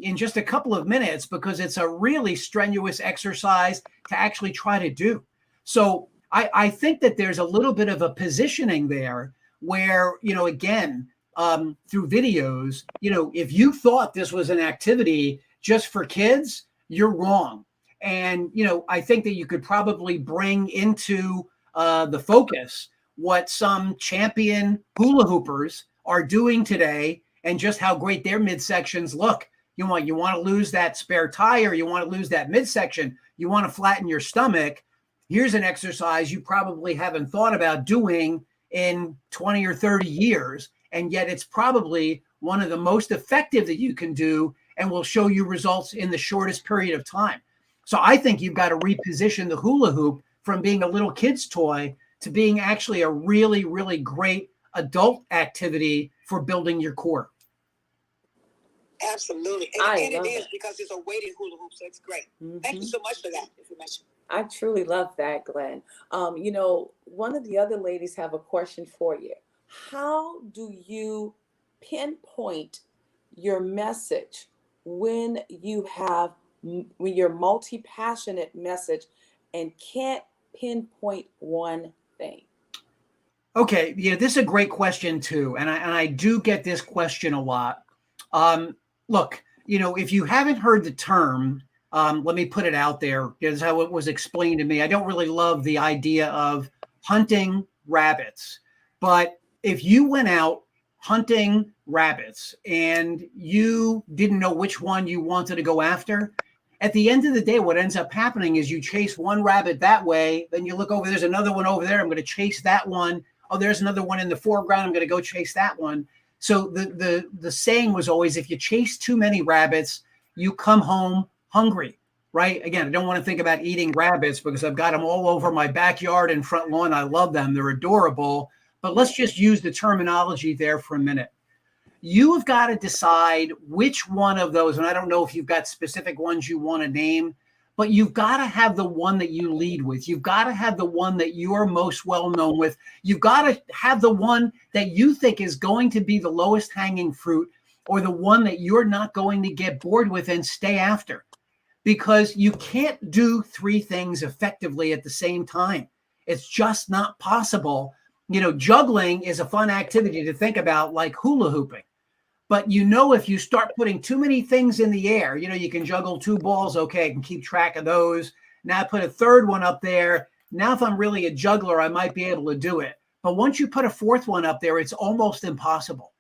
in just a couple of minutes, because it's a really strenuous exercise to actually try to do. So I think that there's a little bit of a positioning there where, again, through videos, if you thought this was an activity just for kids, you're wrong. And, I think that you could probably bring into the focus what some champion hula hoopers are doing today and just how great their midsections look. You want to lose that spare tire, you want to lose that midsection, you want to flatten your stomach. Here's an exercise you probably haven't thought about doing in 20 or 30 years. And yet it's probably one of the most effective that you can do and will show you results in the shortest period of time. So I think you've got to reposition the hula hoop from being a little kid's toy to being actually a really, really great adult activity for building your core. Absolutely. And it is, because it's a weighted hula hoop, so it's great. Mm-hmm. Thank you so much for that information. I truly love that, Glenn. One of the other ladies have a question for you. How do you pinpoint your message when you're multi-passionate message and can't pinpoint one thing? Okay, this is a great question too, and I do get this question a lot. Look, if you haven't heard the term, let me put it out there. This is how it was explained to me. I don't really love the idea of hunting rabbits, but if you went out hunting rabbits and you didn't know which one you wanted to go after, at the end of the day, what ends up happening is you chase one rabbit that way, then you look over, there's another one over there, I'm going to chase that one. Oh, there's another one in the foreground, I'm going to go chase that one. So the saying was always, if you chase too many rabbits, you come home hungry, right? Again, I don't want to think about eating rabbits because I've got them all over my backyard and front lawn. I love them. They're adorable. But let's just use the terminology there for a minute. You have got to decide which one of those, and I don't know if you've got specific ones you want to name, but you've got to have the one that you lead with. You've got to have the one that you're most well known with. You've got to have the one that you think is going to be the lowest hanging fruit, or the one that you're not going to get bored with and stay after. Because you can't do three things effectively at the same time. It's just not possible. Juggling is a fun activity to think about, like hula hooping. But if you start putting too many things in the air, you can juggle two balls. Okay, I can keep track of those. Now I put a third one up there. Now, if I'm really a juggler, I might be able to do it. But once you put a fourth one up there, it's almost impossible.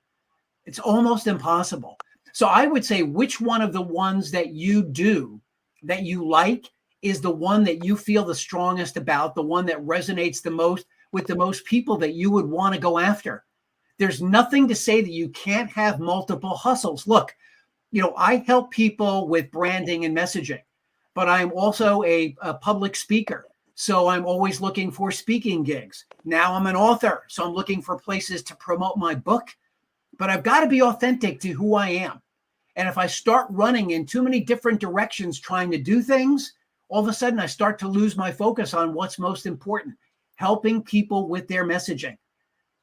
It's almost impossible. So I would say, which one of the ones that you do that you like is the one that you feel the strongest about, the one that resonates the most with the most people that you would want to go after. There's nothing to say that you can't have multiple hustles. Look, I help people with branding and messaging, but I'm also a public speaker. So I'm always looking for speaking gigs. Now I'm an author, so I'm looking for places to promote my book, but I've got to be authentic to who I am. And if I start running in too many different directions trying to do things, all of a sudden I start to lose my focus on what's most important, helping people with their messaging.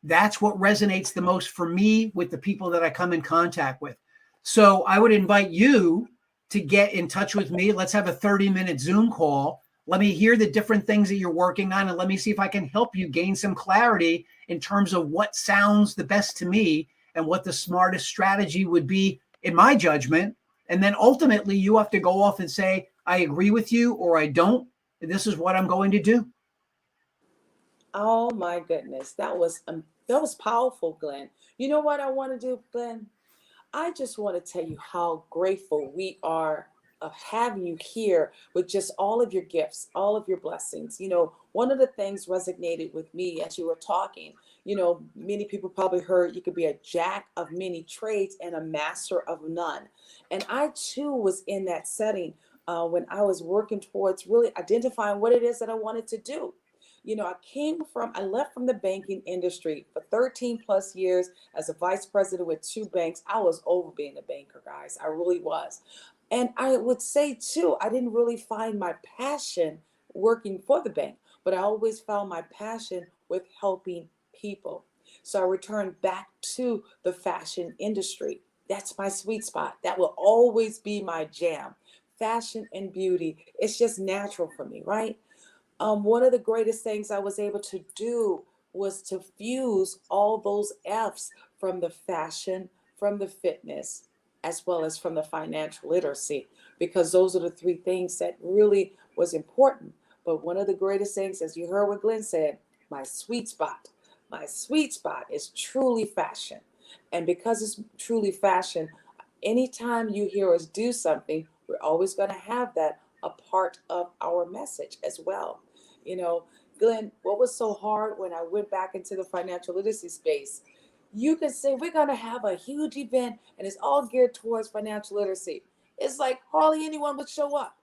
That's what resonates the most for me with the people that I come in contact with. So I would invite you to get in touch with me. Let's have a 30-minute Zoom call. Let me hear the different things that you're working on, and let me see if I can help you gain some clarity in terms of what sounds the best to me and what the smartest strategy would be in my judgment. And then ultimately you have to go off and say, I agree with you or I don't. This is what I'm going to do. Oh my goodness. That was powerful, Glenn. You know what I want to do, Glenn? I just want to tell you how grateful we are of having you here with just all of your gifts, all of your blessings. One of the things resonated with me as you were talking, many people probably heard you could be a jack of many trades and a master of none. And I too was in that setting when I was working towards really identifying what it is that I wanted to do. I left from the banking industry for 13 plus years as a vice president with two banks. I was over being a banker, guys. I really was. And I would say too, I didn't really find my passion working for the bank, but I always found my passion with helping people. So I returned back to the fashion industry. That's my sweet spot. That will always be my jam. Fashion and beauty. It's just natural for me, right? One of the greatest things I was able to do was to fuse all those F's from the fashion, from the fitness, as well as from the financial literacy, because those are the three things that really was important. But one of the greatest things, as you heard what Glenn said, my sweet spot is truly fashion. And because it's truly fashion, anytime you hear us do something, we're always going to have that a part of our message as well. You know, Glenn, what was so hard when I went back into the financial literacy space? You could say we're going to have a huge event and it's all geared towards financial literacy. It's like hardly anyone would show up.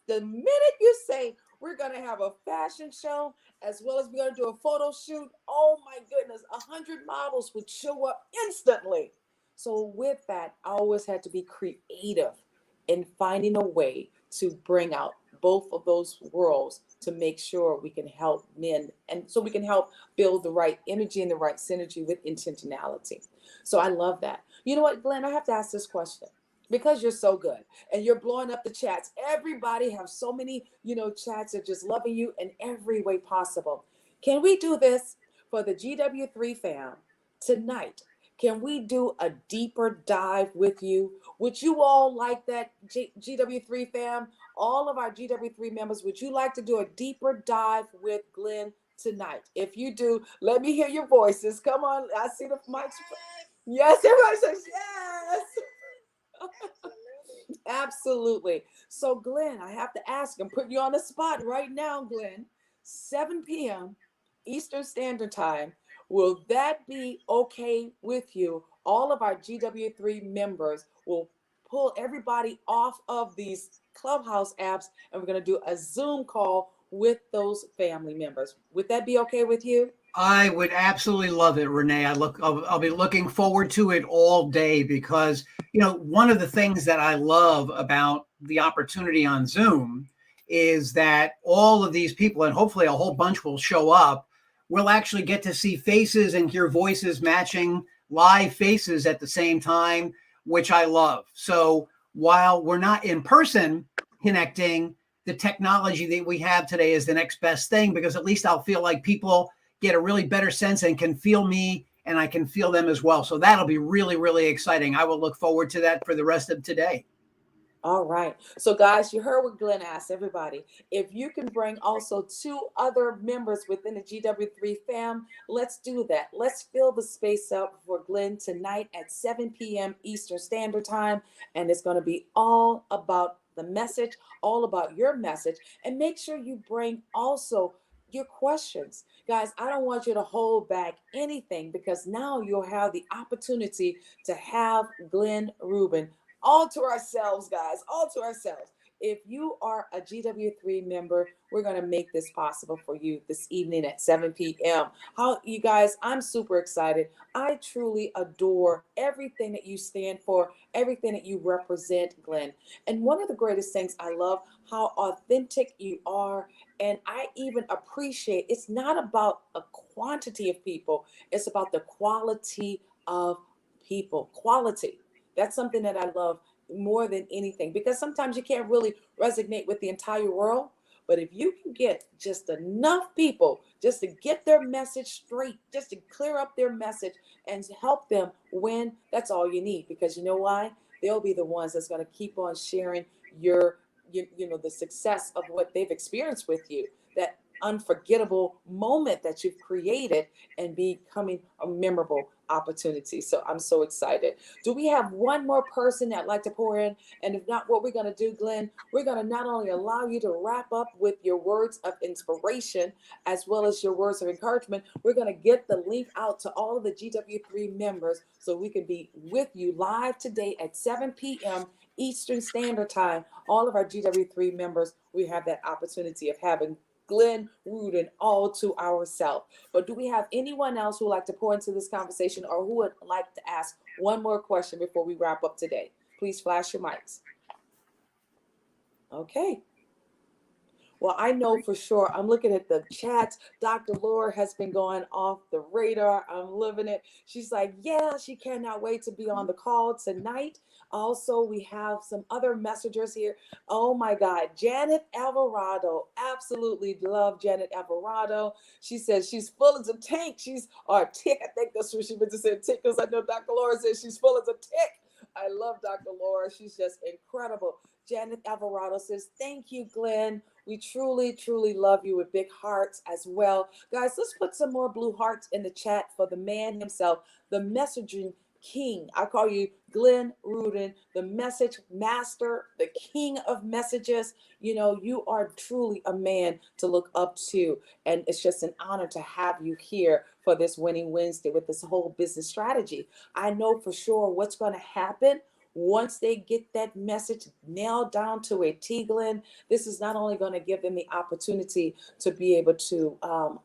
The minute you say we're going to have a fashion show as well as we're going to do a photo shoot, oh my goodness, 100 models would show up instantly. So with that, I always had to be creative in finding a way to bring out both of those worlds to make sure we can help men and so we can help build the right energy and the right synergy with intentionality. So I love that. You know what, Glenn, I have to ask this question because you're so good and you're blowing up the chats. Everybody have so many, chats are just loving you in every way possible. Can we do this for the GW3 fam tonight? Can we do a deeper dive with you? Would you all like that, GW3 fam? All of our GW3 members, would you like to do a deeper dive with Glenn tonight? If you do, let me hear your voices. Come on, I see the mics. Yes, everybody says yes. Absolutely. So, Glenn, I have to ask, I'm putting you on the spot right now, Glenn. 7 p.m. Eastern Standard Time. Will that be okay with you? All of our GW3 members will pull everybody off of these Clubhouse apps, and we're going to do a Zoom call with those family members. Would that be okay with you? I would absolutely love it, Renee. I'll be looking forward to it all day because, one of the things that I love about the opportunity on Zoom is that all of these people, and hopefully a whole bunch will show up, we'll actually get to see faces and hear voices matching live faces at the same time, which I love. So while we're not in person connecting, the technology that we have today is the next best thing because at least I'll feel like people get a really better sense and can feel me and I can feel them as well. So that'll be really, really exciting. I will look forward to that for the rest of today. All right. So, guys, you heard what Glenn asked everybody. If you can bring also 2 other members within the GW3 fam, let's do that. Let's fill the space up for Glenn tonight at 7 p.m. Eastern Standard Time. And it's going to be all about the message, all about your message. And make sure you bring also your questions. Guys, I don't want you to hold back anything because now you'll have the opportunity to have Glenn Rubin all to ourselves, guys, all to ourselves. If you are a GW3 member, we're going to make this possible for you this evening at 7 p.m. How, you guys, I'm super excited. I truly adore everything that you stand for, everything that you represent, Glenn. And one of the greatest things I love how authentic you are. And I even appreciate it's not about a quantity of people, it's about the quality of people. Quality. That's something that I love more than anything because sometimes you can't really resonate with the entire world. But if you can get just enough people just to get their message straight, just to clear up their message and help them win, that's all you need. Because you know why? They'll be the ones that's going to keep on sharing the success of what they've experienced with you. That unforgettable moment that you've created and becoming a memorable opportunity. So I'm so excited. Do we have one more person that'd like to pour in? And if not, what we're going to do, Glenn, we're going to not only allow you to wrap up with your words of inspiration as well as your words of encouragement, we're going to get the link out to all of the GW3 members so we can be with you live today at 7 p.m. Eastern Standard Time. All of our GW3 members, we have that opportunity of having Glenn Rudin all to ourselves. But do we have anyone else who would like to pour into this conversation or who would like to ask one more question before we wrap up today? Please flash your mics. Okay. Well, I know for sure. I'm looking at the chats. Dr. Laura has been going off the radar. I'm living it. She's like, yeah, she cannot wait to be on the call tonight. Also, we have some other messengers here. Oh my God. Janet Alvarado. Absolutely love Janet Alvarado. She says she's full as a tank. She's, or tick. I think that's what she meant to say, tick, because I know Dr. Laura says she's full as a tick. I love Dr. Laura. She's just incredible. Janet Alvarado says, thank you, Glenn. We truly, truly love you with big hearts as well. Guys, let's put some more blue hearts in the chat for the man himself, the messaging king. I call you Glenn Rudin, the message master, the king of messages. You know, you are truly a man to look up to. And it's just an honor to have you here for this Winning Wednesday with this whole business strategy. I know for sure what's going to happen once they get that message nailed down to a T, Glenn. This is not only going to give them the opportunity to be able to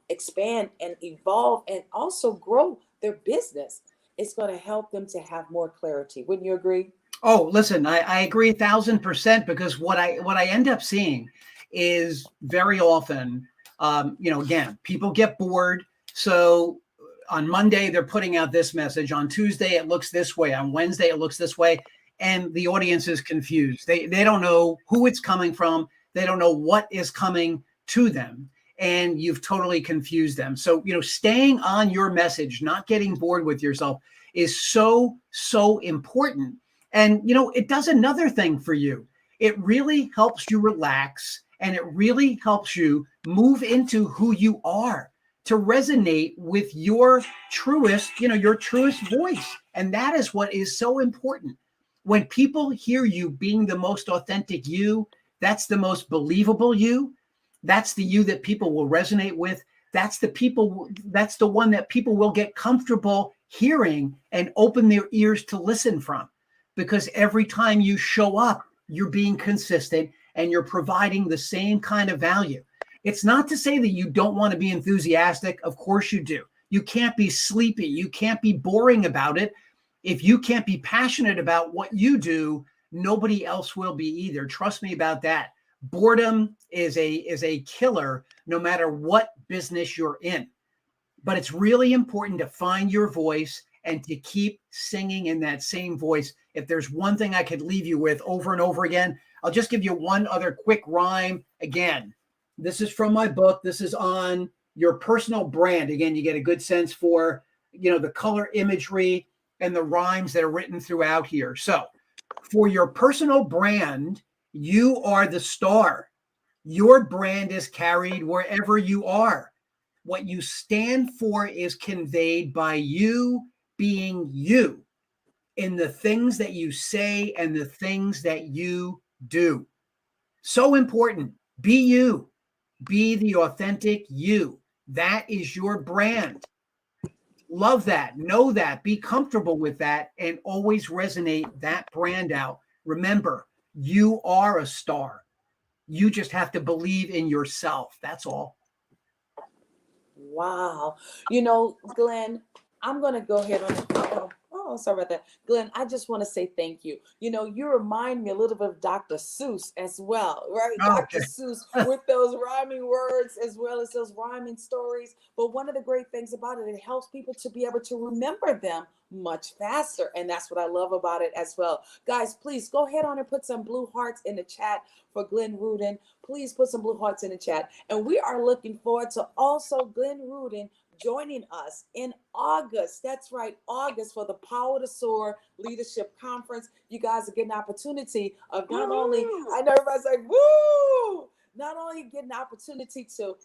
expand and evolve and also grow their business, it's going to help them to have more clarity. Wouldn't you agree? Oh, listen, I agree 1,000%, because what I end up seeing is very often, again, people get bored. So on Monday, they're putting out this message. On Tuesday, it looks this way. On Wednesday, it looks this way. And the audience is confused. They don't know who it's coming from. They don't know what is coming to them. And you've totally confused them. So, staying on your message, not getting bored with yourself is so, so important. And, it does another thing for you. It really helps you relax, and it really helps you move into who you are, to resonate with your truest voice. And that is what is so important. When people hear you being the most authentic you, that's the most believable you. That's the you that people will resonate with. That's the one that people will get comfortable hearing and open their ears to listen from. Because every time you show up, you're being consistent and you're providing the same kind of value. It's not to say that you don't want to be enthusiastic. Of course you do. You can't be sleepy. You can't be boring about it. If you can't be passionate about what you do, nobody else will be either. Trust me about that. Boredom is a killer no matter what business you're in. But it's really important to find your voice and to keep singing in that same voice. If there's one thing I could leave you with over and over again, I'll just give you one other quick rhyme. Again, this is from my book. This is on your personal brand. Again, you get a good sense for, the color imagery and the rhymes that are written throughout here. So for your personal brand, you are the star. Your brand is carried wherever you are. What you stand for is conveyed by you being you in the things that you say and the things that you do. So important. Be you. Be the authentic you. That is your brand. Love that. Know that. Be comfortable with that and always resonate that brand out. Remember, you are a star. You just have to believe in yourself. That's all. Wow. Glenn, I'm going to go ahead on. Oh, sorry about that. Glenn, I just want to say thank you. You remind me a little bit of Dr. Seuss as well, right? Okay. Dr. Seuss with those rhyming words as well as those rhyming stories. But one of the great things about it, it helps people to be able to remember them much faster. And that's what I love about it as well. Guys, please go ahead on and put some blue hearts in the chat for Glenn Rudin. Please put some blue hearts in the chat. And we are looking forward to also Glenn Rudin joining us in August. That's right, August, for the Power to Soar Leadership Conference. You guys are getting an opportunity of not only, I know everybody's like, woo, not only getting an opportunity to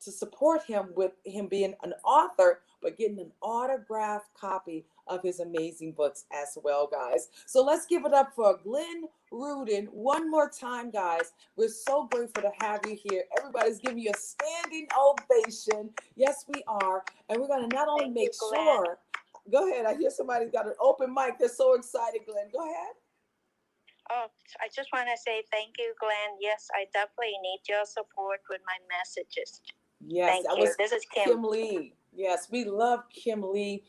support him with him being an author, but getting an autographed copy of his amazing books as well, guys. So let's give it up for Glenn Rudin one more time, guys. We're so grateful to have you here. Everybody's giving you a standing ovation. Yes, we are. And we're going to not only make sure, go ahead. I hear somebody's got an open mic. They're so excited, Glenn. Go ahead. Oh, I just want to say thank you, Glenn. Yes, I definitely need your support with my messages. Yes, thank you. This is Kim Lee. Yes, we love Kim Lee.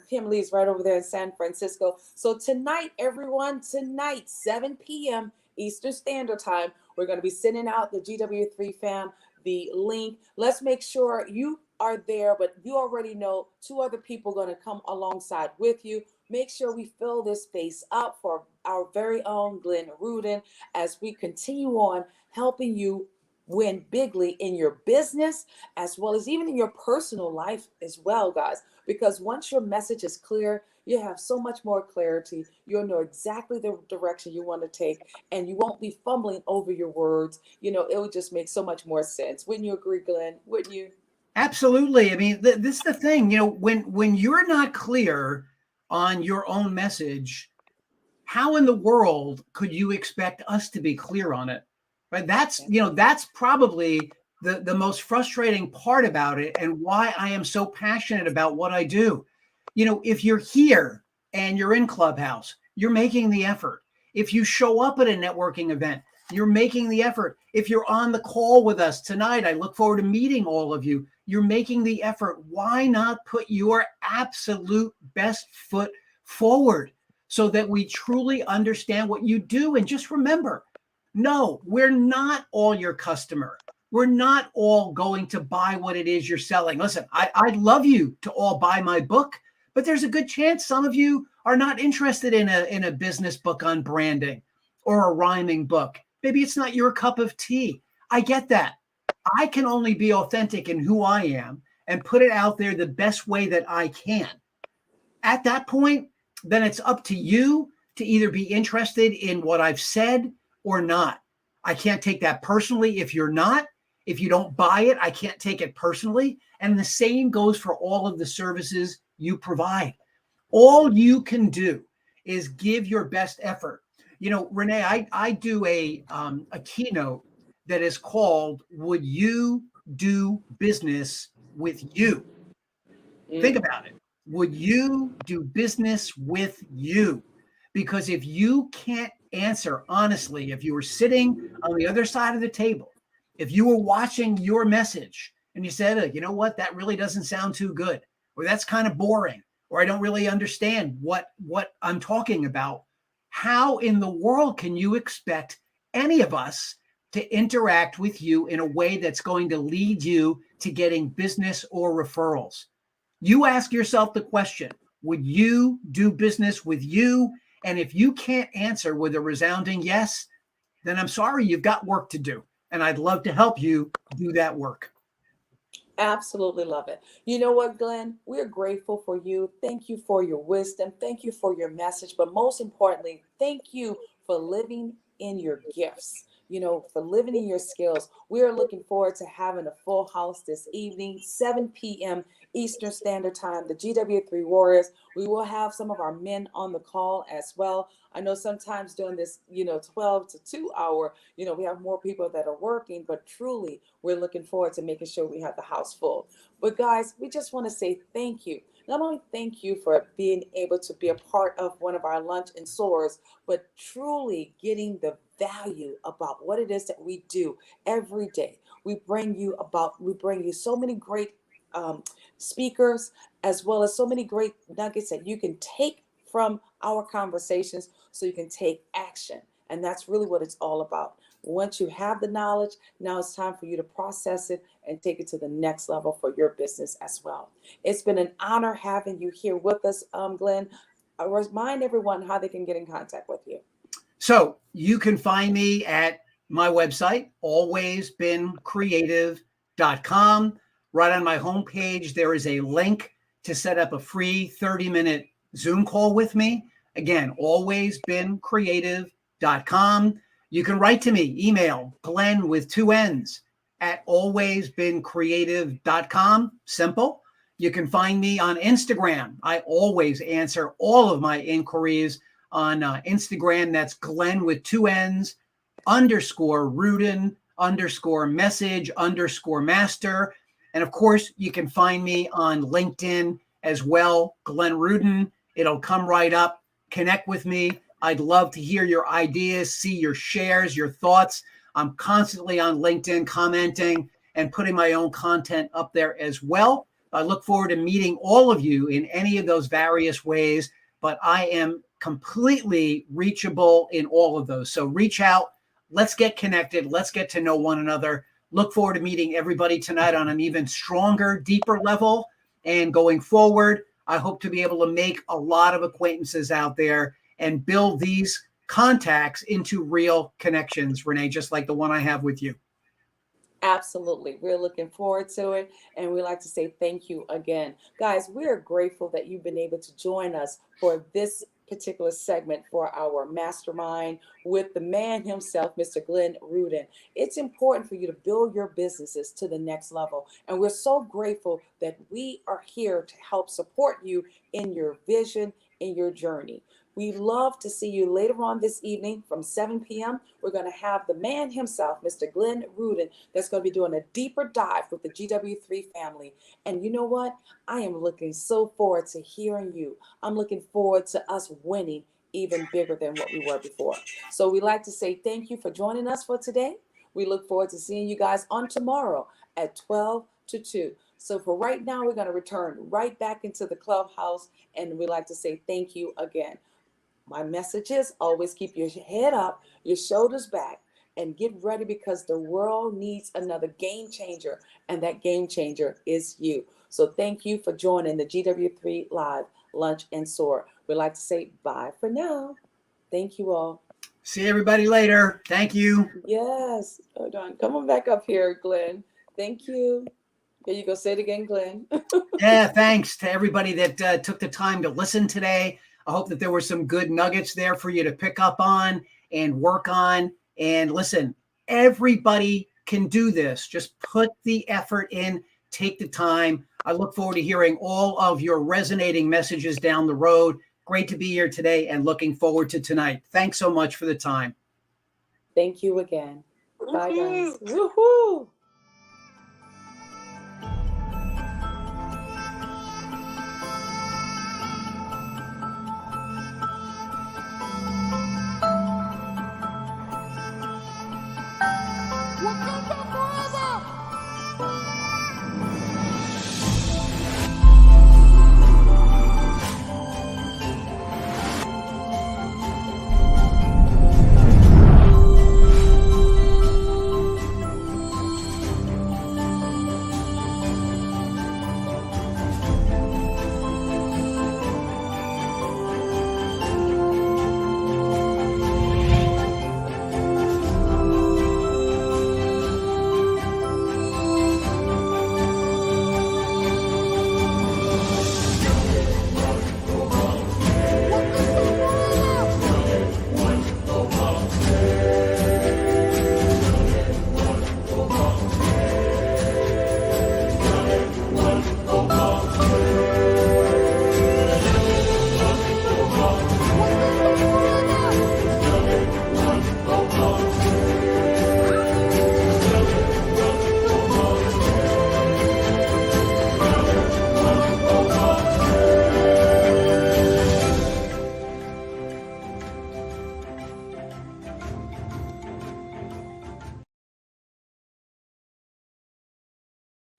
Kim Lee is right over there in San Francisco. So tonight, everyone, 7 p.m. Eastern Standard Time. We're going to be sending out the GW3 fam the link. Let's make sure you are there, but you already know 2 other people going to come alongside with you. Make sure we fill this space up for our very own Glenn Rudin as we continue on helping you win bigly in your business as well as even in your personal life as well, guys. Because once your message is clear, you have so much more clarity. You'll know exactly the direction you want to take, and you won't be fumbling over your words. You know, it would just make so much more sense. Wouldn't you agree, Glenn? Wouldn't you? Absolutely. I mean, this is the thing, you know, when you're not clear on your own message, how in the world could you expect us to be clear on it? Right? That's, you know, that's probably the most frustrating part about it and why I am so passionate about what I do. You know, if you're here and you're in Clubhouse, you're making the effort. If you show up at a networking event, you're making the effort. If you're on the call with us tonight, I look forward to meeting all of you. You're making the effort. Why not put your absolute best foot forward so that we truly understand what you do? And just remember, no, we're not all your customer. We're not all going to buy what it is you're selling. Listen, I'd love you to all buy my book, but there's a good chance some of you are not interested in a business book on branding or a rhyming book. Maybe it's not your cup of tea. I get that. I can only be authentic in who I am and put it out there the best way that I can. At that point, then it's up to you to either be interested in what I've said or not. I can't take that personally if you're not. If you don't buy it, I can't take it personally. And the same goes for all of the services you provide. All you can do is give your best effort. You know, Renee, I do a keynote that is called, Would You Do Business with You? Think about it. Would you do business with you? Because if you can't answer honestly, if you were sitting on the other side of the table, if you were watching your message and you said, you know what, that really doesn't sound too good, or that's kind of boring, or I don't really understand what I'm talking about, how in the world can you expect any of us to interact with you in a way that's going to lead you to getting business or referrals? You ask yourself the question, would you do business with you? And if you can't answer with a resounding yes, then I'm sorry, you've got work to do. And I'd love to help you do that work. Absolutely love it. You know what, Glenn? We're grateful for you. Thank you for your wisdom. Thank you for your message. But most importantly, thank you for living in your gifts, you know, for living in your skills. We are looking forward to having a full house this evening, 7 p.m. Eastern Standard Time, the GW3 Warriors. We will have some of our men on the call as well. I know sometimes during this, 12 to 2 hour, we have more people that are working, but truly we're looking forward to making sure we have the house full. But guys, we just want to say thank you. Not only thank you for being able to be a part of one of our lunch and soars, but truly getting the value about what it is that we do every day. We bring you so many great speakers, as well as so many great nuggets that you can take from our conversations so you can take action. And that's really what it's all about. Once you have the knowledge, now it's time for you to process it and take it to the next level for your business as well. It's been an honor having you here with us, Glenn. Remind everyone how they can get in contact with you. So you can find me at my website, alwaysbeencreative.com. Right on my homepage, there is a link to set up a free 30-minute Zoom call with me. Again, alwaysbeencreative.com. You can write to me, email Glenn with 2 N's at alwaysbeencreative.com. Simple. You can find me on Instagram. I always answer all of my inquiries on Instagram. That's Glenn with 2 N's _Rudin _message _master. And of course, you can find me on LinkedIn as well, Glenn Rudin. It'll come right up. Connect with me. I'd love to hear your ideas, see your shares, your thoughts. I'm constantly on LinkedIn commenting and putting my own content up there as well. I look forward to meeting all of you in any of those various ways, but I am completely reachable in all of those. So reach out. Let's get connected. Let's get to know one another. Look forward to meeting everybody tonight on an even stronger, deeper level. And going forward, I hope to be able to make a lot of acquaintances out there and build these contacts into real connections, Renee, just like the one I have with you. Absolutely. We're looking forward to it. And we like to say thank you again. Guys, we're grateful that you've been able to join us for this particular segment for our mastermind with the man himself, Mr. Glenn Rudin. It's important for you to build your businesses to the next level. And we're so grateful that we are here to help support you in your vision, in your journey. We love to see you later on this evening from 7 p.m. We're going to have the man himself, Mr. Glenn Rudin, that's going to be doing a deeper dive with the GW3 family. And you know what? I am looking so forward to hearing you. I'm looking forward to us winning even bigger than what we were before. So we like to say thank you for joining us for today. We look forward to seeing you guys on tomorrow at 12 to 2. So for right now, we're going to return right back into the clubhouse. And we like to say thank you again. My message is always keep your head up, your shoulders back, and get ready because the world needs another game changer, and that game changer is you. So thank you for joining the GW3 Live Lunch and Soar. We'd like to say bye for now. Thank you all. See everybody later. Thank you. Yes. Hold on. Come on back up here, Glenn. Thank you. Here you go. Say it again, Glenn. Yeah, thanks to everybody that took the time to listen today. I hope that there were some good nuggets there for you to pick up on and work on. And listen, everybody can do this. Just put the effort in, take the time. I look forward to hearing all of your resonating messages down the road. Great to be here today and looking forward to tonight. Thanks so much for the time. Thank you again. Bye, guys. Woohoo! Wakanda forever!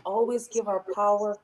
Always give our power